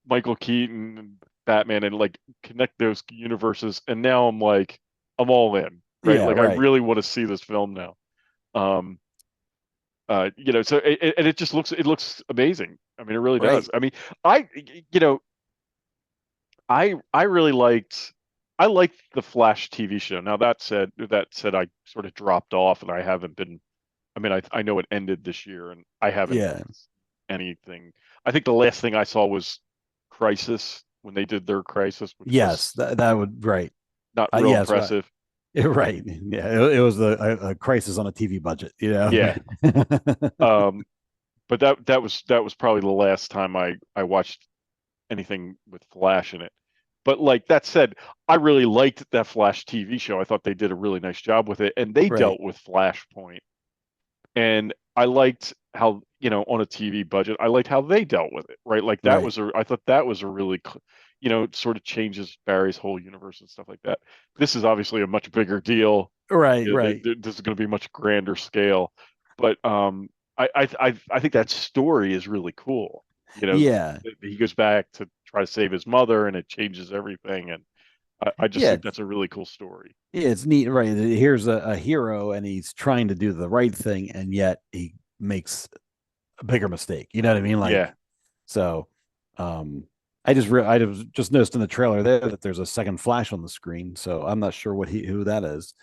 Michael Keaton and Batman and like connect those universes, and now I'm like I'm all in, right? Yeah. Like I Right. really want to see this film now. Um, so and it just looks amazing. I mean, it really Right. does. I mean, I you know I really I liked the Flash TV show. Now that said, I sort of dropped off, and I haven't been. I mean, I know it ended this year, and I haven't Yeah. anything. I think the last thing I saw was Crisis when they did their Crisis, which Yes. was That would. Right. not real Yes. Right. impressive. Right. Yeah. It was a crisis on a TV budget. You know. Yeah. Um, but that was probably the last time I watched anything with Flash in it. But like that said, I really liked that Flash TV show. I thought they did a really nice job with it, and they Right. dealt with Flashpoint. And I liked how, on a TV budget, I liked how they dealt with it, right? Like that Right. was I thought that was a really, sort of changes Barry's whole universe and stuff like that. This is obviously a much bigger deal. Right. Right. This is going to be much grander scale, but I think that story is really cool. Yeah. He goes back to try to save his mother, and it changes everything, and I just Yeah. think that's a really cool story. Yeah, it's neat, right? Here's a hero, and he's trying to do the right thing, and yet he makes a bigger mistake. You know what I mean? Like, Yeah. so, I just noticed in the trailer there that there's a second Flash on the screen. So I'm not sure who that is.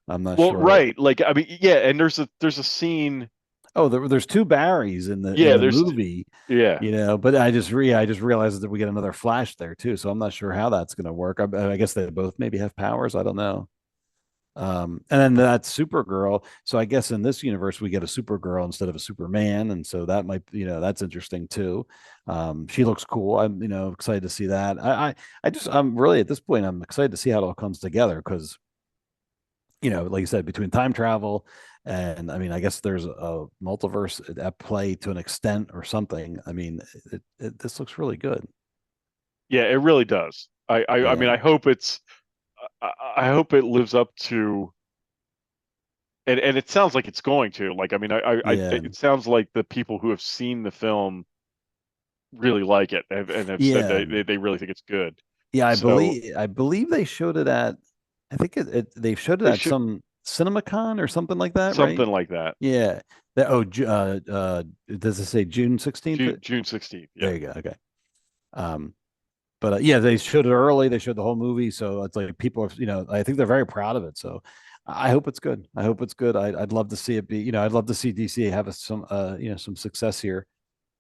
I'm not Well, sure. right. Like, I mean, yeah, and there's a scene. Oh, there's two Barrys in Yeah, the there's movie. yeah. But I just realized that we get another Flash there too. So I'm not sure how that's going to work. I guess they both maybe have powers. I don't know. And then that's Supergirl. So I guess in this universe we get a Supergirl instead of a Superman, and so that might, that's interesting too. She looks cool. I'm, excited to see that. I'm really at this point I'm excited to see how it all comes together because, like you said, between time travel and I mean, I guess there's a multiverse at play to an extent or something. I mean, this looks really good. Yeah, it really does. I mean, Yeah. I hope it lives up to, and it sounds like it's going to. Like, I mean, Yeah. it sounds like the people who have seen the film really like it and have said Yeah. they really think it's good. Yeah, So I believe they showed it at I think they showed it they at should some CinemaCon or something like that, right? something like that. Yeah. Does it say June 16th? June 16th. There Yeah. you go. Okay. Um, but yeah, they showed it early. They showed the whole movie, so it's like people have, I think they're very proud of it. So I hope it's good. I hope it's good. I'd love to see it be, I'd love to see DC have some success here.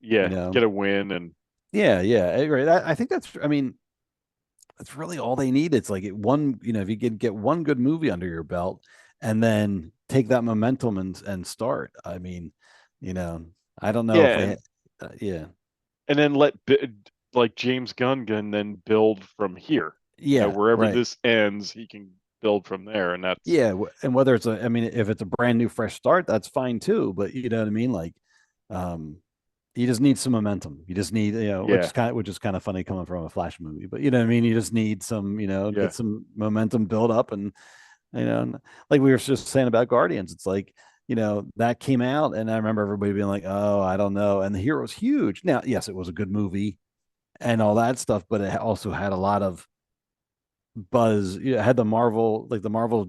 Yeah. Get a win and Yeah, yeah, right. I think I mean, that's really all they need. It's like if you can get one good movie under your belt and then take that momentum and start. I mean, I don't know if yeah, yeah. and then like James Gunn can then build from here. Yeah, wherever right. this ends, he can build from there, and that's Yeah, and whether I mean, if it's a brand new fresh start, that's fine too. But you know what I mean? Like, um, you just need some momentum. You just need, yeah, which is kind of funny coming from a Flash movie, but you know what I mean? You just need some, yeah, get some momentum build up and, like we were just saying about Guardians, it's like, that came out and I remember everybody being like, oh, I don't know. And the hero's huge. Now, yes, it was a good movie and all that stuff, but it also had a lot of buzz. It had the Marvel, like the Marvel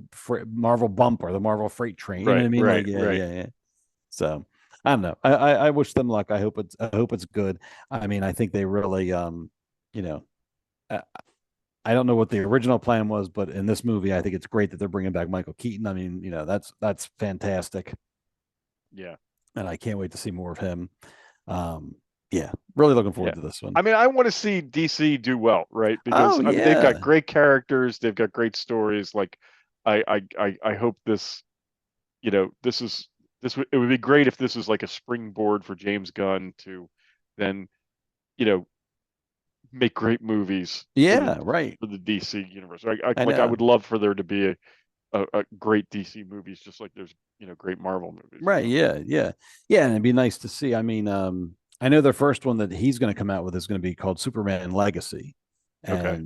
bump or the Marvel freight train. You know what I mean? Like, yeah, right. yeah, yeah. So I don't know. I wish them luck. I hope it's good. I mean, I think they really you know, I, I don't know what the original plan was, but in this movie, I think it's great that they're bringing back Michael Keaton. I mean, that's fantastic, Yeah. and I can't wait to see more of him. Um, Yeah, really looking Yeah. forward to this one. I mean, I want to see DC do well, right? Because Oh I mean, they've got yeah, great characters, they've got great stories. Like, I hope this, this is it would be great if this was like a springboard for James Gunn to then, you know, make great movies yeah, right. for the DC universe. I Like I know. would love for there to be a great DC movies, just like there's great Marvel movies. Right. Yeah. Yeah. Yeah. And it'd be nice to see. I mean, I know the first one that he's going to come out with is going to be called Superman Legacy. Okay.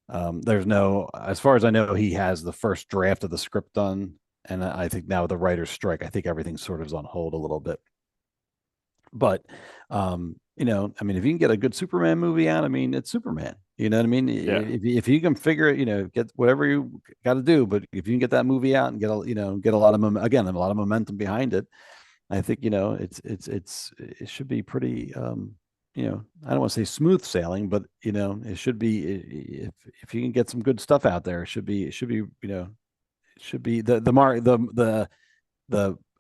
And there's no, as far as I know, he has the first draft of the script done. And I think now with the writer's strike, I think everything sort of is on hold a little bit. But I mean, if you can get a good Superman movie out, I mean, it's Superman. You know what I mean? Yeah. If you can figure it, get whatever you got to do, but if you can get that movie out and get a lot of again, a lot of momentum behind it, I think it should be pretty I don't want to say smooth sailing, but it should be if you can get some good stuff out there, it should be the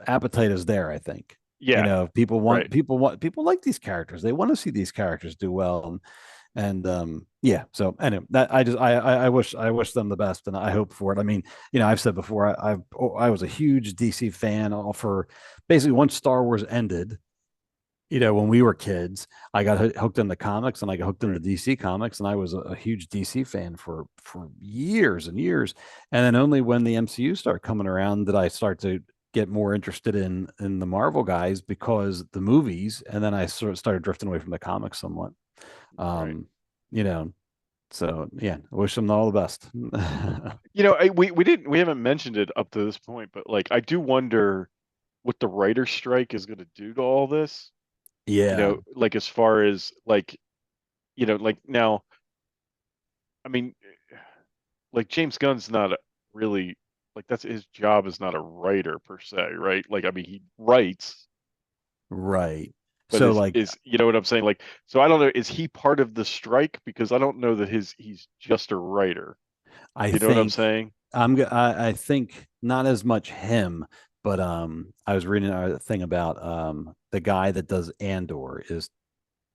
appetite is there, I think. Yeah. Right. People like these characters. They want to see these characters do well. And yeah, so anyway, that I wish them the best and I hope for it. I mean, I've said before, I was a huge DC fan all for basically once Star Wars ended, when we were kids, I got hooked into comics and I got hooked into DC comics, and I was a huge DC fan for years and years. And then only when the MCU started coming around did I start to get more interested in the Marvel guys because the movies, and then I sort of started drifting away from the comics somewhat. Right. You know, so yeah, I wish them all the best. We haven't mentioned it up to this point, but like I do wonder what the writer's strike is going to do to all this. Yeah, Like as far as like, like now, I mean, like James Gunn's not really like that's his job is not a writer per se, right? Like I mean, he writes, right. but So like, is you know what I'm saying? Like, so I don't know, is he part of the strike? Because I don't know that he's just a writer. I You know what I'm think saying? I think not as much him, but I was reading a thing about the guy that does Andor is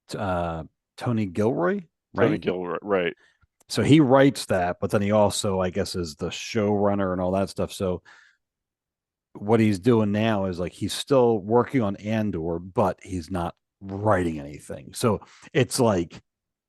Tony Gilroy, Tony right? Gilroy, right? So he writes that, but then he also, I guess, is the showrunner and all that stuff. So what he's doing now is like he's still working on Andor, but he's not writing anything. So it's like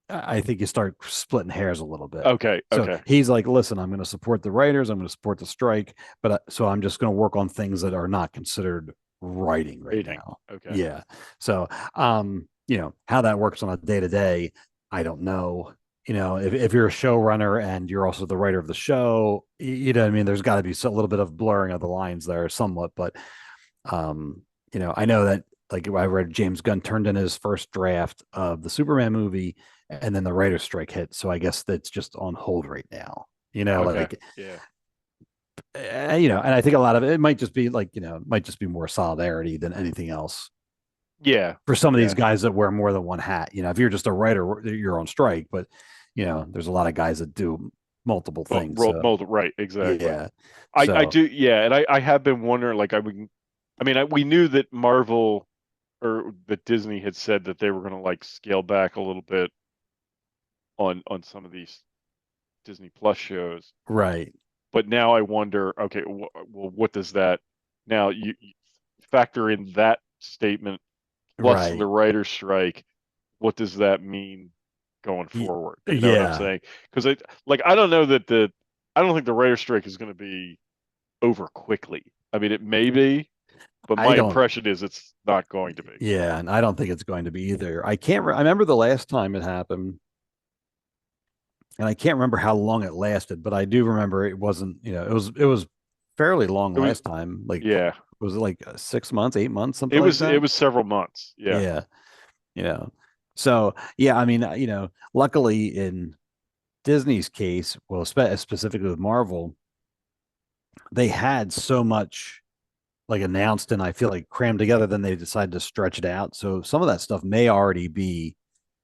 I think you start splitting hairs a little bit. Okay, So okay. he's like, listen, I'm going to support the writers. I'm going to support the strike, but so I'm just going to work on things that are not considered writing right Rating. now. Okay. Yeah. So, how that works on a day to day, I don't know. If you're a showrunner and you're also the writer of the show, you know what I mean? There's got to be a little bit of blurring of the lines there somewhat, but, I know that like I read James Gunn turned in his first draft of the Superman movie and then the writer's strike hit. So I guess that's just on hold right now. Okay. Yeah. And I think a lot of it might just be like, it might just be more solidarity than anything else Yeah. for some of these Yeah. guys that wear more than one hat. If you're just a writer, you're on strike, but there's a lot of guys that do multiple things. Right. Exactly. Yeah. I do. Yeah. And I have been wondering, like, we knew that Marvel or that Disney had said that they were going to like scale back a little bit on some of these Disney Plus shows. Right. But now I wonder, okay, well, what does that now you factor in that statement plus Right. the writer's strike? What does that mean going forward? You know what I'm saying? Because I don't know that I don't think the writer's strike is going to be over quickly. I mean, it may be, but my impression is it's not going to be. Yeah, and I don't think it's going to be either. I remember the last time it happened, and I can't remember how long it lasted, but I do remember it wasn't. It was fairly long last time. Like, yeah, was it like 6 months, 8 months, something? It was several months. Yeah, yeah. So yeah, I mean, luckily in Disney's case, well, specifically with Marvel, they had so much like announced and I feel like crammed together, then they decided to stretch it out. So some of that stuff may already be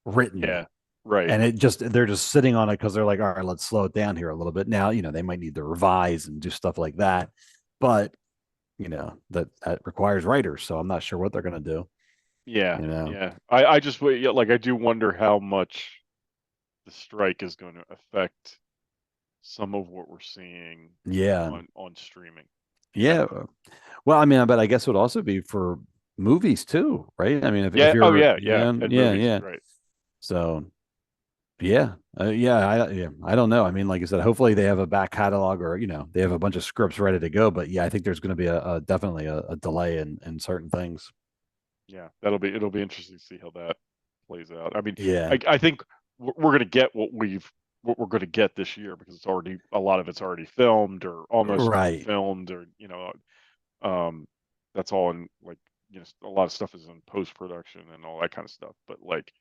written. Yeah. Right. And they're just sitting on it because they're like, all right, let's slow it down here a little bit. Now, they might need to revise and do stuff like that. But, that requires writers. So I'm not sure what they're going to do. Yeah, You know. yeah. I just yeah, like I do wonder how much the strike is going to affect some of what we're seeing Yeah. on streaming. Yeah. Well, I mean, but I guess it would also be for movies too, right? I mean, if Yeah. Oh you're, yeah, yeah. yeah, And yeah, movies, yeah. right? So yeah, yeah, I don't know. I mean, like I said, hopefully they have a back catalog, or they have a bunch of scripts ready to go. But yeah, I think there's going to be a definitely a delay in certain things. Yeah, it'll be interesting to see how that plays out. I mean, Yeah, I think we're going to get what we're going to get this year because it's already a lot of it's already filmed or almost right. filmed, or um, that's all in like a lot of stuff is in post production and all that kind of stuff. But like,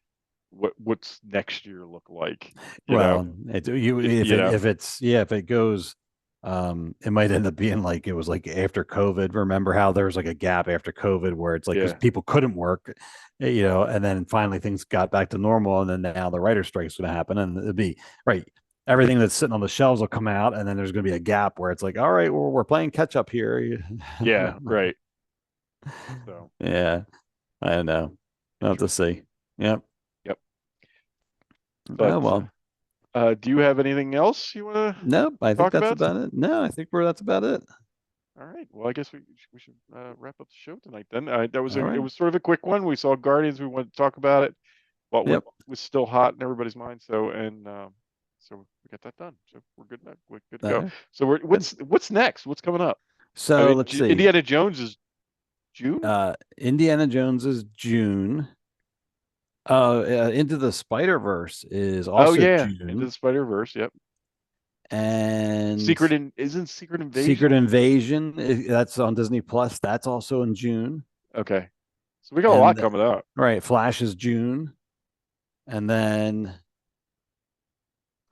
what's next year look like? You know, Well, you if you it know, if it's yeah if it goes, it might end up being like it was like after COVID. Remember how there was like a gap after COVID where it's like because yeah, people couldn't work, and then finally things got back to normal, and then now the writer strike is going to happen, and it'd be right. Everything that's sitting on the shelves will come out, and then there's going to be a gap where it's like, all right, well, we're playing catch up here. yeah, right. So Yeah, I don't know. I'll have to interesting. see. Yep. Yep. But Oh well. do you have anything else you want to Nope. I think talk that's about? about it. No, I think that's about it. All right. Well, I guess we should wrap up the show tonight then. That was All it right. was sort of a quick one. We saw Guardians. We wanted to talk about it. What Yep. was still hot in everybody's mind. So we got that done. So we're good now. We're good to All go. right. So Good. what's next? What's coming up? I So mean, let's see. Indiana Jones is June. Indiana Jones is June. Into the Spider Verse is Oh also yeah, Into June, the Spider Verse. Yep. and Isn't Secret Secret Invasion? Invasion that's on Disney Plus. That's also in June, Okay. So we got a lot and coming up. right, Flash is June, and then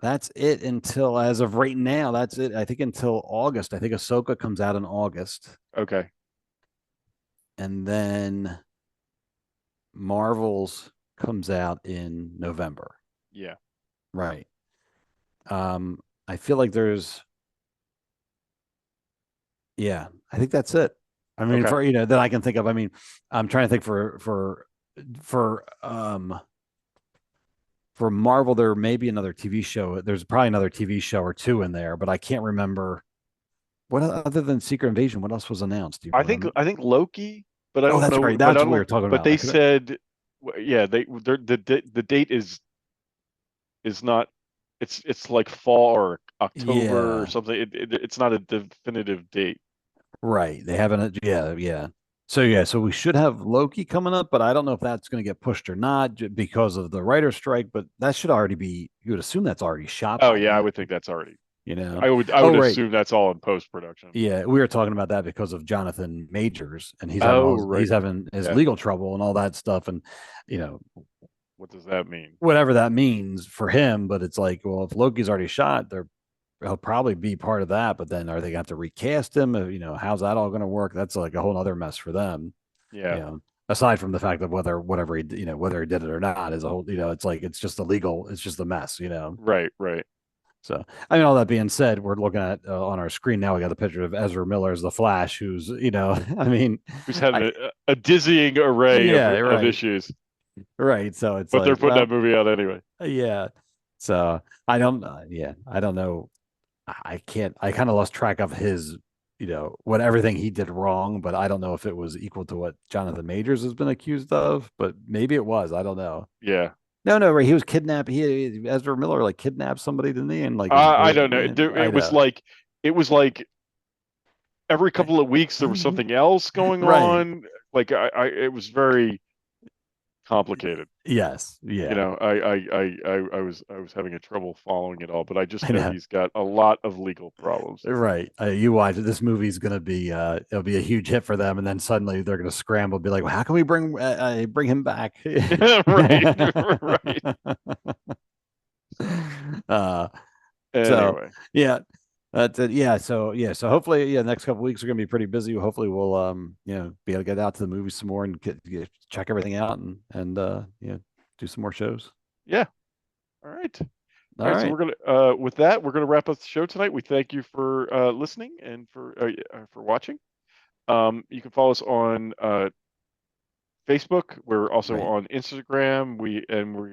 that's it until as of right now. That's it. I think until August. I think Ahsoka comes out in August, Okay. and then Marvel's comes out in November. Yeah. Right. I feel like yeah, I think that's it. I mean, Okay. that I can think of. I mean, I'm trying to think for Marvel, there may be another TV show. There's probably another TV show or two in there, but I can't remember what other than Secret Invasion. What else was announced? Do you remember? I think Loki, but I Oh, don't that's know. right. But That's I what we were don't. talking But about. they said, yeah, the date is not. It's like fall or October or Yeah, something. It's not a definitive date. right. They haven't. Yeah, yeah. So we should have Loki coming up, but I don't know if that's going to get pushed or not because of the writer's strike. But that should already be. You would assume that's already shot Oh by yeah, I then. would think that's already. You know. I Oh, would right. assume that's all in post production. Yeah, we were talking about that because of Jonathan Majors, and Oh right. he's having his Yeah. legal trouble and all that stuff, and you know What does that mean? whatever that means for him. But it's like, well, if Loki's already shot, he'll probably be part of that. But then are they going to have to recast him? How's that all going to work? That's like a whole other mess for them. You Yeah. know, aside from the fact of whether he did it or not is a whole. It's like it's just a mess. Right. Right. So, I mean, all that being said, we're looking at on our screen now. We got the picture of Ezra Miller as the Flash, who's, I mean, Who's having I a dizzying array yeah, of right, issues, right. So it's but they're like, putting that well, movie out anyway. yeah. So I don't know. I can't. I kind of lost track of his, what everything he did wrong, but I don't know if it was equal to what Jonathan Majors has been accused of, but maybe it was. I don't know. Yeah. No, right. He was kidnapped. Ezra Miller like kidnapped somebody, didn't he? And like I don't know. I know. It was like every couple of weeks there was something else going Right. on. Like it was very complicated. Yes. You Yeah. know, I was having a trouble following it all, but I just I know know. he's got a lot of legal problems. Right. You watch it. This movie's gonna be it'll be a huge hit for them, and then suddenly they're gonna scramble, be like, well, how can we bring him back? Right, right. uh so Anyway, yeah. That's it. So hopefully, next couple weeks are gonna be pretty busy. Hopefully we'll be able to get out to the movies some more and check everything out and do some more shows. yeah. All right. All All right, so right. we're gonna with that we're gonna wrap up the show tonight. We thank you for listening and for watching. You can follow us on Facebook. We're also Right. on Instagram. We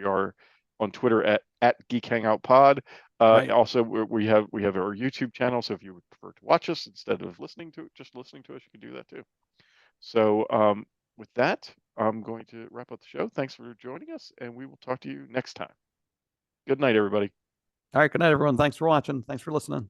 are on Twitter at Geek Hangout Pod. Right. Also, we have our YouTube channel. So if you would prefer to watch us instead of listening to us, you can do that too. So with that, I'm going to wrap up the show. Thanks for joining us, and we will talk to you next time. Good night, everybody. All right. Good night, everyone. Thanks for watching. Thanks for listening.